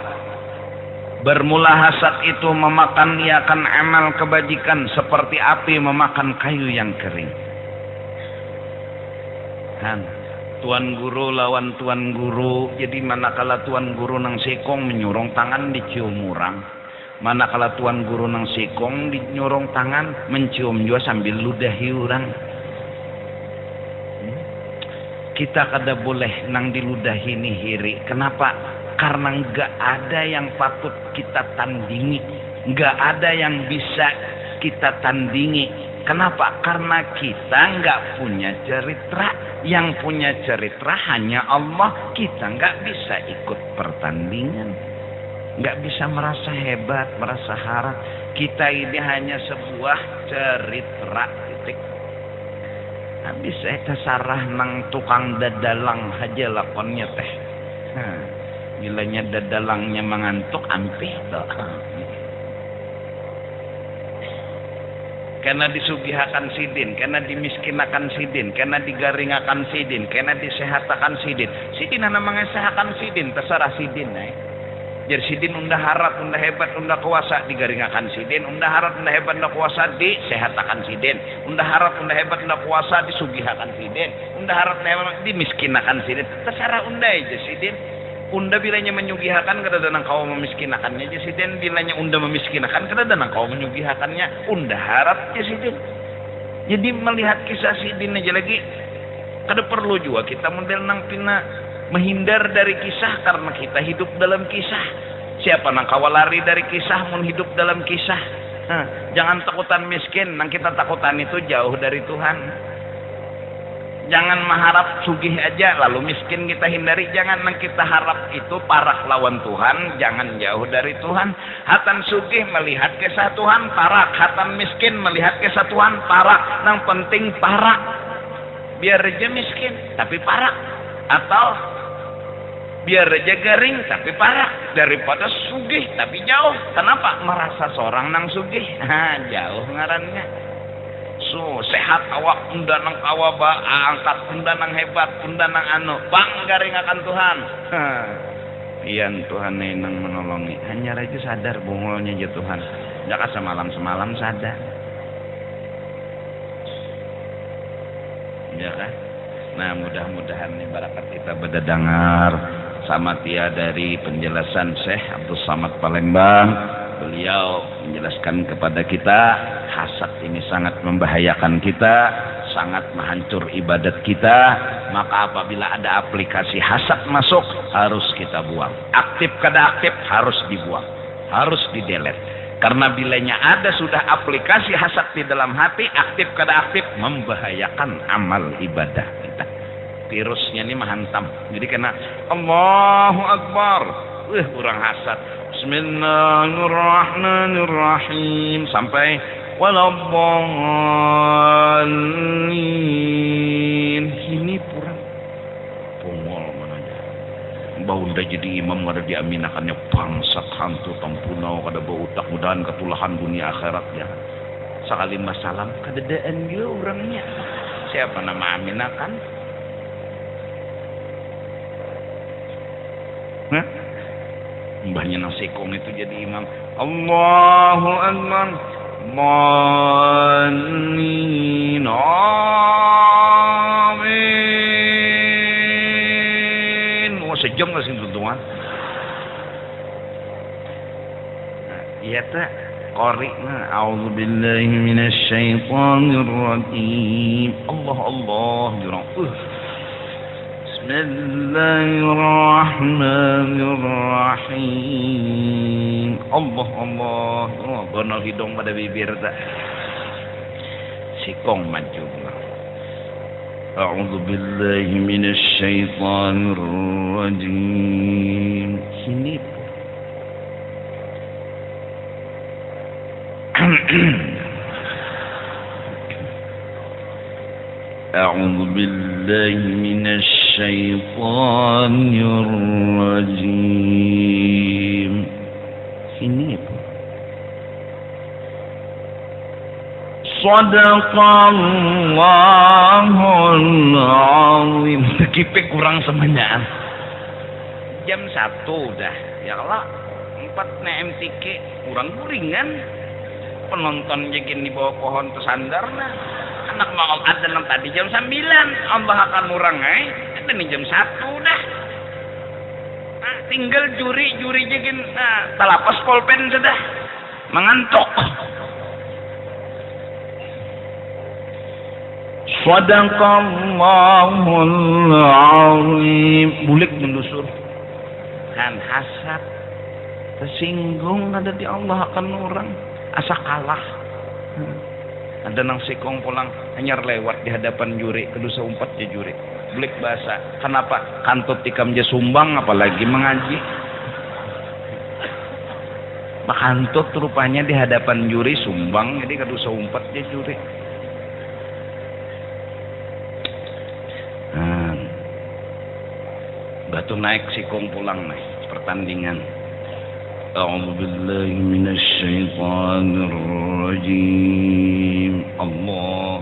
Bermula hasad itu memakan ia akan amal kebajikan seperti api memakan kayu yang kering. Kan tuan guru lawan tuan guru, jadi manakala tuan guru nang sekong menyurung tangan dicium murang, manakala tuan guru nang sekong dinyurung tangan mencium juga sambil ludahi orang. Kita kada boleh nang diludahi nih hiri. Kenapa? Karena nggak ada yang patut kita tandingi, nggak ada yang bisa kita tandingi. Kenapa? Karena kita nggak punya cerita. Yang punya cerita hanya Allah. Kita nggak bisa ikut pertandingan, nggak bisa merasa hebat, merasa harap. Kita ini hanya sebuah cerita. Titik. Habis saya kesarah nang tukang dadalang aja lakonnya teh. Bilanya dadalangnya mengantuk ampih toh. Karena disugihakan sidin, karena dimiskinakan sidin, karena digaringakan sidin, karena disehatakan sidin. Sidin hana mengesahakan sidin, terserah sidin. Jadi sidin unda harap, unda hebat, unda kuasa digaringakan sidin, unda harap, unda hebat, unda kuasa disehatakan sidin, unda harap, unda hebat, unda kuasa disugihakan sidin, unda harap, unda hebat dimiskinakan sidin. Terserah unda aja sidin. Unda bilanya menyugihakan kada nang kau memiskinakannya aja sidin, bilanya unda memiskinakan kada nang kau menyugihakannya. Unda harap aja sidin. Jadi melihat kisah sidin aja lagi kada perlu juga kita model nang pina menghindar dari kisah karena kita hidup dalam kisah. Siapa nang kawal lari dari kisah mun hidup dalam kisah. Jangan takutan miskin, nang kita takutan itu jauh dari Tuhan. Jangan mengharap sugih aja lalu miskin kita hindari. Jangan nang kita harap itu parak lawan Tuhan, jangan jauh dari Tuhan. Hatan sugih melihat kisah Tuhan parak, hatan miskin melihat kisah Tuhan parak. Nang penting parak. Biar aja miskin tapi parak, atau biar aja garing tapi parak daripada sugih tapi jauh. Kenapa? Merasa seorang nang sugih. Jauh ngarannya. Sehat awak unda nang kawaba angkat unda nang hebat unda nang anu bang garing akan Tuhan. Pian Tuhan nang menolongi. Hanya aja sadar bungolnya aja Tuhan. Jangan semalam sadar. Ya kan? Nah mudah-mudahan nih barakat kita berdengar sama tia dari penjelasan Syekh Abdul Samad Palembang. Beliau menjelaskan kepada kita hasad ini sangat membahayakan kita, sangat menghancur ibadat kita. Maka apabila ada aplikasi hasad masuk harus kita buang. Aktif kada aktif harus dibuang, harus di-delete. Karena bilanya ada sudah aplikasi hasad di dalam hati, aktif kada aktif membahayakan amal ibadah kita. virusnya ini menghantam. Jadi kena Allahu Akbar, kurang hasad. Bismillahirrahmanirrahim sampai waladdallin. Ini kurang pungol mananya. Baunda jadi imam ada diaminakannya bangsat hantu tampunau kada bau utak mudahan ketulahan dunia akhirat ya. Sekali masalah kadedaan dia orangnya. Siapa nama aminakan? Hah? Mbahnya Nasikong itu jadi imam. Allahu Akbar. Manin. Amin. Wah sejam gak sih tuan? Iya tak. Qari. A'udzubillahi minasyaitonirrajim. Allah jurang. Bismillahirrahmanirrahim. Allah. Gono hidung pada bibir tak. Sikong maju. A'udzu billahi minasyaitonir rajim. Sini. A'udzu billahi minasyaitonir rajim. Sini. Sadaqallahul azim. Kipik kurang semenjaan. Jam 1 dah. Ya Allah, 4 na MTK kurang guringan. Penonton jekin di bawah pohon tersandar nah. Anak mau ada yang tadi jam 9. Allah akan murang Itu nih jam 1 dah. Nah, tinggal juri jekin talapas polpen sudah. Mengantuk. Sadaqallahul azim. Bulik mendusur. Kan hasad. Tersinggung ada di Allah akan orang. Asa kalah. Ada nang sikong pulang hanyar lewat di hadapan juri. Kedusa umpat ya juri. Bulik bahasa. Kenapa? Kantut tikam je sumbang apalagi mengaji. Makantut rupanya di hadapan juri sumbang. Jadi kedusa umpat ya juri. Batu naik sikong pulang naik pertandingan. A'udzu billahi minasyaitonir rajim. Allah.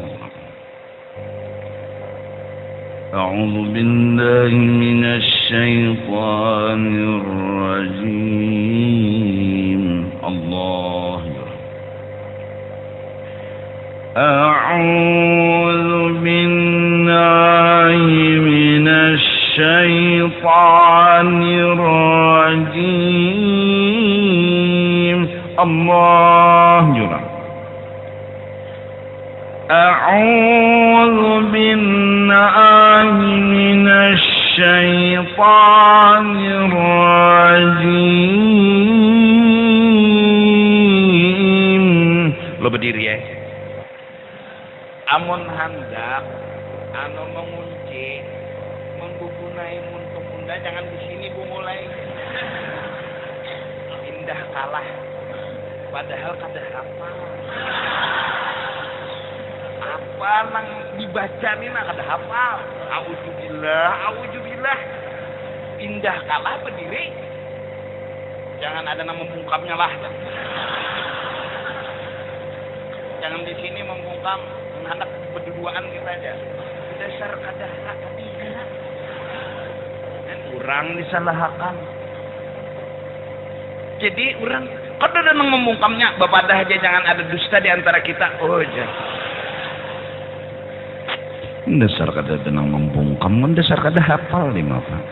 A'udzu billahi minasyaitonir rajim. Allah. A'udzu billahi minasyaitonir rajim. Allah jurang. A'udzu billahi minasyaitonir rajim. Lo berdiri ya. Amun hendak anu mengunci menggugunai untuk bunda jangan di sini bu mulai. Indah kalah. Padahal kada hafal. Apa nang dibaca nih nak kada hafal. Auzubillah. Indah kalah berdiri. Jangan ada nama membungkamnya lah. Jangan di sini membungkam anak berduaan kita aja. Dasar kada ketiga. Dan kurang disalahkan. Jadi orang kada ada nang membungkamnya. Bapak dah aja jangan ada dusta di antara kita. Oh aja. Dasar kada ada nang membungkam, dasar kada hafal lima Pak.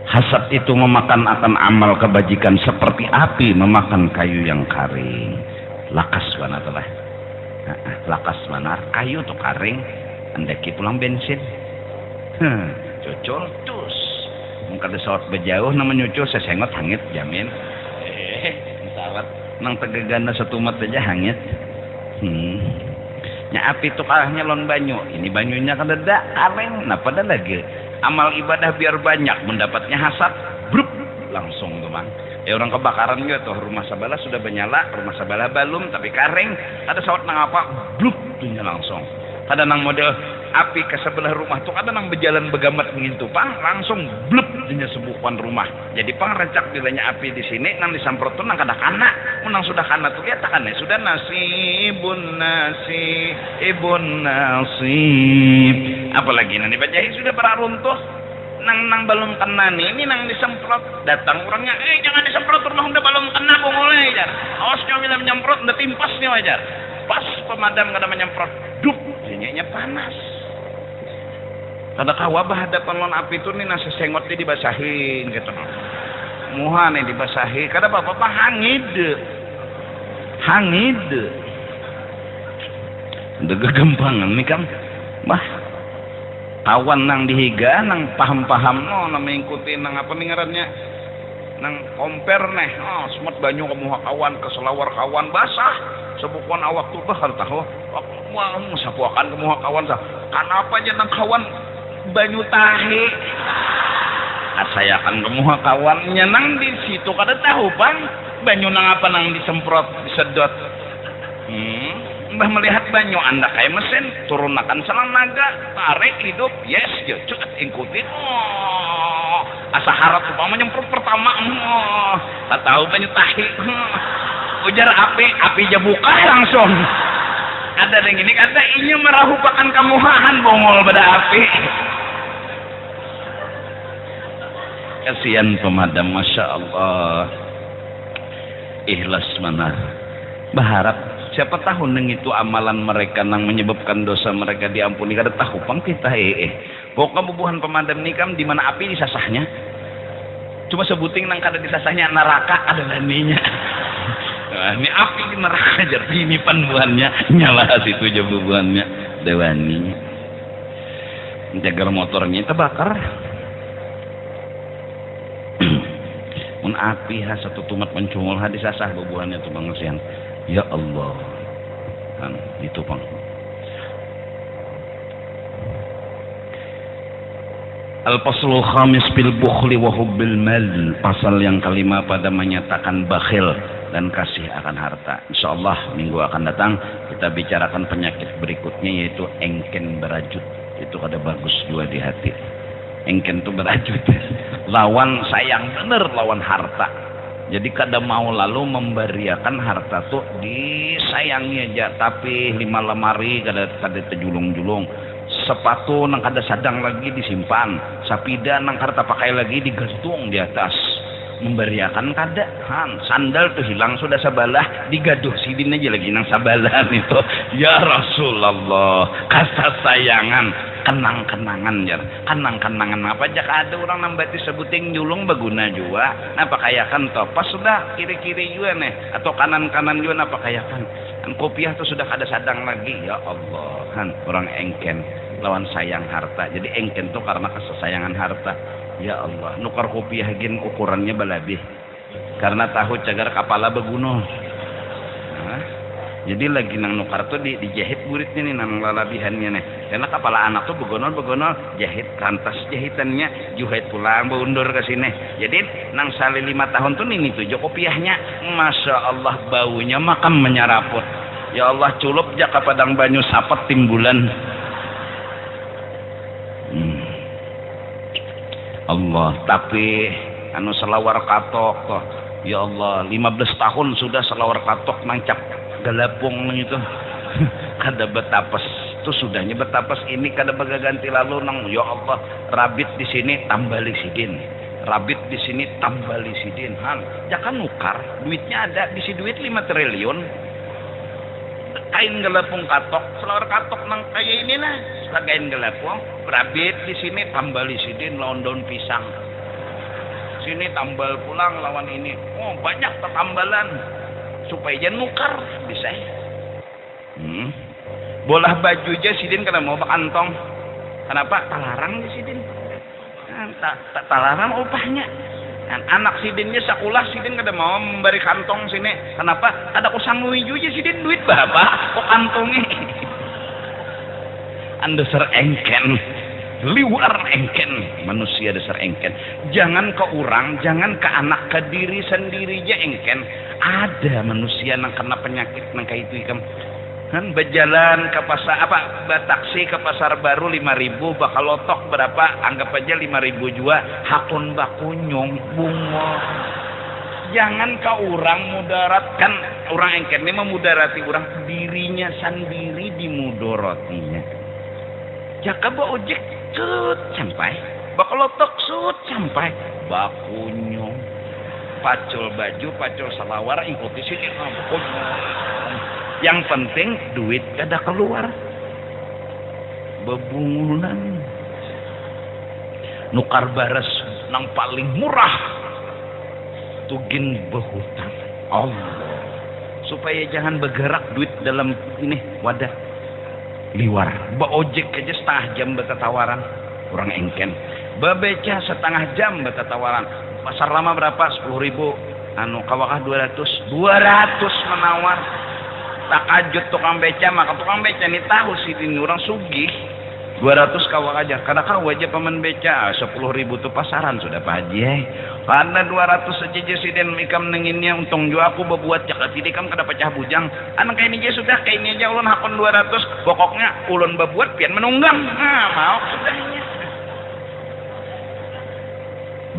Hasad itu memakan akan amal kebajikan seperti api memakan kayu yang kering. Lakas mana telah? Lakas mana? Kayu tuh kering. Andaki pulang bensin. Cocol tus. Mungkin ada sawat bejauh nama nyucul sesengot hangit jamin. Sawat nang tegagana satu mata aja hangit. Nya api tuh kalahnya lon banyu, ini banyunya kadeda kaleng, nah pada lagi amal ibadah biar banyak mendapatnya hasad, brup langsung tuh bang. Ya orang kebakaran juga tuh rumah sebelah sudah menyala, rumah sebelah belum tapi kareng, ada sawat nang apa, brup tuhnya langsung. Kada nang model api ke sebelah rumah tuh kada nang berjalan begamat begitu pang langsung blub dinya sebukuan rumah. Jadi pang rencak bilanya api di sini nang disamprot tuh nang kada kana. Nang sudah kana tuh lihat kan sudah nasibun nasib. Apalagi nanti bacain sudah beraruntuh nang belum kena nih ini nang disemprot datang orangnya jangan disemprot rumah udah belum kena bongolnya ajar. Aosnya bila menyemprot udah timpasnya ajar. Pas pemadam kada menyemprot dup nya panas. Kada kawabah hadapan lon api itu nih nasi sengot dibasahin gitu. Muha nih dibasahi kada apa-apa hangid. Udah gempangan nih kan. Bah kawan nang dihiga nang paham-paham no namanya ikuti nang apa nih ngarannya nang komper neh semut banyu kamu kawan keselawar kawan basah sebukuan awak tuh bahar tahu wah sapuakan kamu kawan sah kenapa aja nang kawan banyu tahe asayakan kamu kawannya nang di situ kada tahu bang banyu nang apa nang disemprot disedot Mbah melihat banyu anda kayak mesin turunakan selang naga tarik hidup yes ya cekat ikutin asa harap upama nyemprot pertama tak tahu banyu tahi ujar api aja buka langsung ada yang ini kata ini merahupakan kamuhan bongol pada api kasihan pemadam masya Allah ikhlas mana berharap siapa tahu neng itu amalan mereka nang menyebabkan dosa mereka diampuni kada tahu pang kita pokoknya bubuhan pemadam nikam di mana api disasahnya cuma sebuting nang kada disasahnya neraka adalah ninya nah, ini api di neraka jadi ini panbuannya nyala situ aja bubuhannya dewani jagar motornya terbakar mun api satu tumat mencungul hadis asah bubuhannya tuh bang siang. Ya Allah kan itu bang Al-Faslul Khamis bil bukhli wa hubbil mal pasal yang kelima pada menyatakan bakhil dan kasih akan harta. Insyaallah minggu akan datang kita bicarakan penyakit berikutnya yaitu engken berajut. Itu kada bagus juga di hati. Engken itu berajut lawan sayang bener lawan harta. Jadi kada mau lalu memberiakan harta tuh disayangi aja tapi 5 lemari kada terjulung-julung sepatu nang kada sadang lagi disimpan sapida nang kada pakai lagi digantung di atas memberiakan kada sandal tuh hilang sudah sabalah digaduh sidin aja lagi nang sabalah itu ya Rasulullah kasih sayangan kenang-kenangan jar kenang-kenangan apa aja ada orang nambah disebutin julung baguna juga napa kayakan toh pas sudah kiri-kiri juga nih atau kanan-kanan juga napa kayakan kan kopiah tuh sudah kada sadang lagi ya Allah kan orang engken lawan sayang harta jadi engken tuh karena kesayangan harta ya Allah nukar kopiah gin ukurannya balabih karena tahu cagar kepala beguno jadi lagi nang nukar tuh dijahit buritnya nih nang lalabihannya nih karena kepala anak tuh begonol jahit rantas jahitannya juhit pulang beundur ke sini jadi nang sali 5 tahun tuh ini tuh kopiahnya Masya Allah baunya makam menyaraput ya Allah culup jak ke padang banyu sapet timbulan Allah tapi anu selawar katok toh ya Allah 15 tahun sudah selawar katok nancap galapung itu kada betapas itu sudahnya betapas ini kada bagaganti lalu nang ya Allah rabit di sini tambali sidin rabit di sini tambali sidin jangan nukar duitnya ada di si duit 5 triliun kain galapung katok selawar katok nang kayak ini lah kain galapung rabit di sini tambali sidin lawan daun pisang sini tambal pulang lawan ini banyak tambalan supaya jangan nukar bisa bolah baju aja sidin karena mau bakantong kenapa talarang di sidin tak talarang upahnya Anak sidinnya sekolah sidin kada mau memberi kantong sini. Kenapa? Ada kusang nuju aja sidin duit bapak kok kantongnya. Anda dasar engken, liwar engken, manusia dasar engken. Jangan ke orang, jangan ke anak, ke diri sendiri aja engken. Ada manusia yang kena penyakit nang kayak itu ikam. Kan berjalan ke pasar taksi ke pasar baru 5.000, bakal lotok berapa, anggap aja 5.000 juga, hakun bakunyong bungo. Jangan ke orang mudarat, kan orang engken ini memudarati orang, dirinya sendiri dimudorotinya. Jaka bawa ojek cut sampai, bakal lotok sut sampai, bakunyong, pacul baju, pacul salawar, ikuti sini bakunyong. Yang penting duit kada keluar. Bebungulan. Nukar baras nang paling murah. Tugin behutang. Allah. Supaya jangan bergerak duit dalam ini wadah. Liwar. Ojek aja setengah jam beta tawaran. Orang engken. Bebeca setengah jam beta tawaran. Pasar lama berapa? 10.000. Kawakah 200. 200 menawar. Tak ajut tukang beca, maka tukang beca ini tahu sih ini orang sugih 200 kawak aja, karena kau aja paman beca 10.000 tuh pasaran sudah Pak Haji. Karena 200 saja siden ikam nenginnya untung juga aku berbuat jakat ini kam kada pecah bujang. Anak kayak ini aja sudah, kayak ini aja ulun hakon 200, pokoknya ulun berbuat pian menunggang. Nah mau sudahnya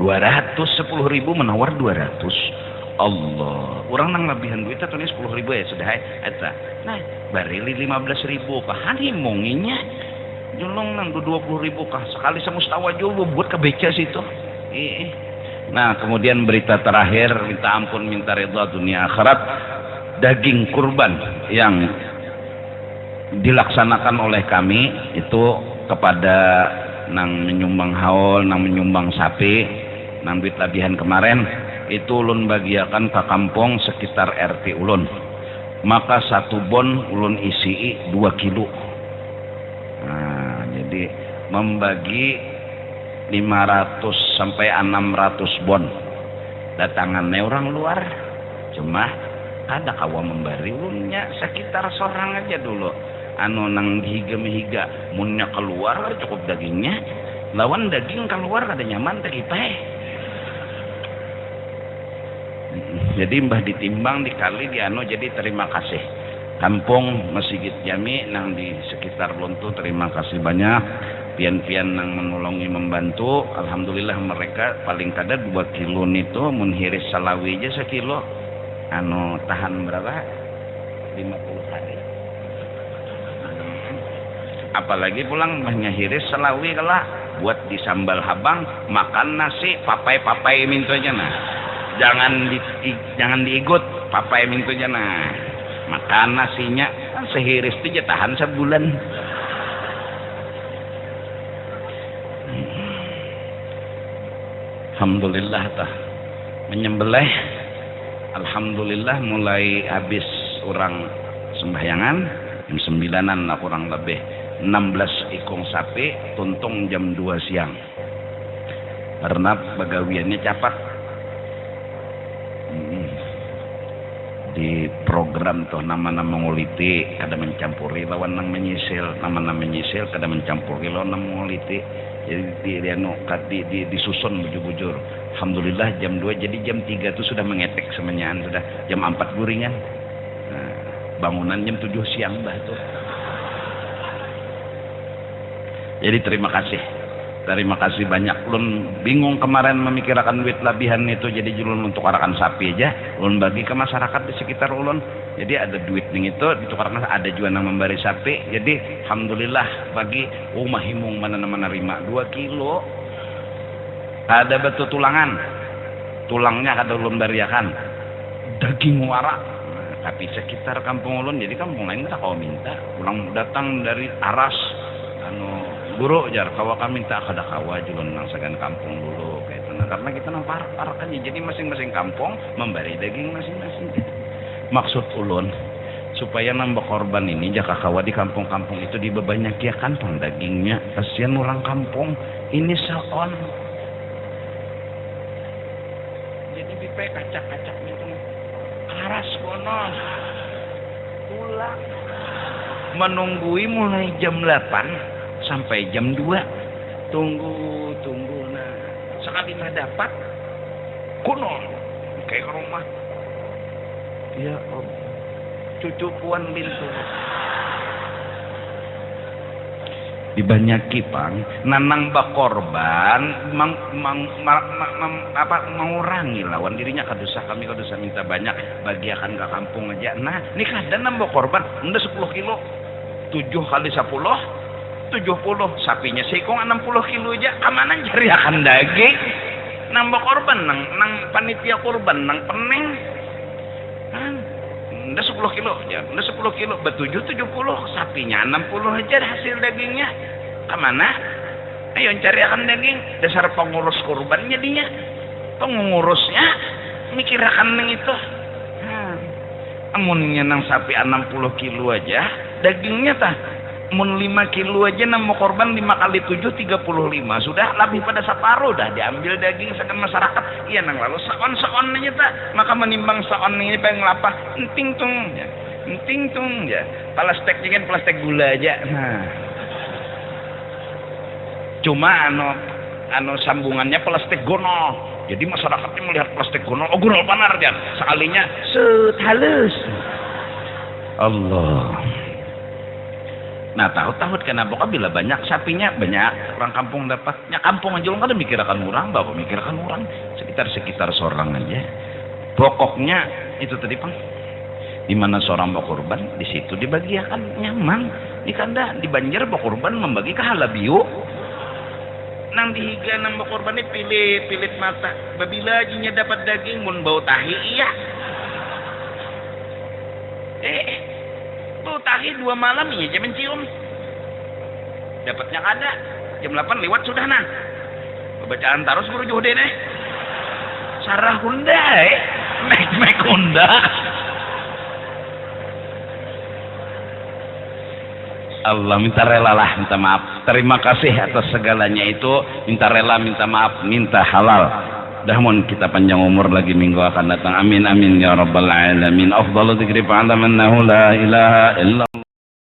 200, 10.000 menawar 200. Allah, orang nang lebihan duit atau ini 10.000 ya sudah eta. Nah, barili 15.000 kah? Hani monginya, julung nang 20.000 kah? Sekali semustawa juga buat ke beca situ. Nah, kemudian berita terakhir, minta ampun, minta ridha dunia akhirat, daging kurban yang dilaksanakan oleh kami itu kepada nang menyumbang haul, nang menyumbang sapi, nang duit labihan kemarin. Itu ulun bagiakan ke kampung sekitar RT ulun, maka satu bon ulun isi 2 kilo. Nah, jadi membagi 500 sampai 600 bon datangannya orang luar, cuma ada kawa memberi ulunnya sekitar seorang aja dulu nang dihiga-higa munnya keluar cukup dagingnya, lawan daging keluar kada nyaman tegipai. Jadi mbah ditimbang dikali jadi terima kasih kampung Masjid Jami nang di sekitar Lontu, terima kasih banyak pian-pian nang menolongi membantu. Alhamdulillah mereka paling kada 2 kilo itu munhiris salawi aja sekilo tahan berapa 50 hari, apalagi pulang mbahnya hiris salawi kalah buat di sambal habang, makan nasi papai mintu aja. Nah jangan diikut papai mintu aja. Nah makan nasinya kan sehiris itu aja tahan sebulan. Alhamdulillah tah menyembelih, alhamdulillah mulai habis orang sembahyangan jam 9-an lah kurang lebih, 16 ikung sapi tuntung jam 2 siang karena bagawiannya capat. Di program tuh nama-nama nguliti kada mencampuri lawan nang menyisil, nama-nama menyisil kada mencampuri lawan nang nguliti. Jadi disusun bujur-bujur. Alhamdulillah jam 2, jadi jam 3 tuh sudah mengetek semenyaan, sudah jam 4 guringan. Nah, bangunan jam 7 siang bah tuh. Jadi terima kasih banyak. Ulun bingung kemarin memikirkan duit labihan itu, jadi ulun untuk arakan sapi aja ulun bagi ke masyarakat di sekitar ulun. Jadi ada duit ning itu ditukarkan, ada juga yang memberi sapi. Jadi alhamdulillah bagi mahimung mana nerima 2 kilo. Ada betul tulangnya kada ulun bariakan, daging warak. Tapi sekitar kampung ulun, jadi kampung lain tak kau minta, ulang datang dari Aras guru jar kawa kami minta kada kawa julun nang sagan kampung dulu kayak itu. Nah, karena kita nang parak aja, jadi masing-masing kampung memberi daging masing-masing. Maksud ulun supaya nambah korban ini jaka kawa di kampung-kampung itu dibebanyak ya kantong dagingnya, kasihan orang kampung ini saon. Ibi kacak-kacak gitu. Laras kono. Pulang. Menunggui mulai jam 8 sampai jam 2. Tunggu. Nah, sekali mah dapat kuno kayak ke rumah. Ya Allah. Cucu puan bintu. Dibanyaki pang nanang bakorban mengurangi lawan dirinya kadosa kami kadosa minta banyak bagiakan ke kampung aja. Nah ini kadang nambah korban udah 10 kilo 7 kali 10 70 sapinya sikong 60 kilo aja kemana cari akan daging nambah korban nang panitia korban nang peneng udah 10 kilo ya udah 10 kilo betujuh 70 sapinya 60 aja hasil dagingnya kemana ayo cari akan daging dasar pengurus kurban jadinya pengurusnya mikir akan itu amunnya nang sapi 60 kilo aja dagingnya tah mun 5 kilo aja nambah korban 5 kali 7 35 sudah lebih pada separuh dah diambil daging sekan masyarakat iya nang lalu saon aja tak maka menimbang saon ini pengen lapah enting tung ya plastik jangan plastik gula aja nah cuma anu sambungannya plastik gono jadi masyarakatnya melihat plastik gono oh gono panar ya sekalinya set halus Allah. Nah tahu kenapa bila banyak sapinya banyak orang kampung dapatnya kampung aja orang kan mikirkan orang bapak mikirkan orang sekitar seorang aja pokoknya itu tadi pang di mana seorang bawa korban di situ dibagiakan nyaman di kanda di Banjar bawa korban membagi ke halabiu nang dihiga nang bawa korban ini pilit mata babila ajinya dapat daging mun bau tahi iya tuh tahi 2 malam ya jam mencium dapatnya ada jam 8 lewat sudah nah bacaan taros berujuh deh nih sarah Honda mek Honda Allah minta rela lah minta maaf terima kasih atas segalanya itu minta rela minta maaf minta halal dah mohon kita panjang umur lagi minggu akan datang amin ya rabbal alamin afdalu dzikri fa'lam annahu la ilaha illa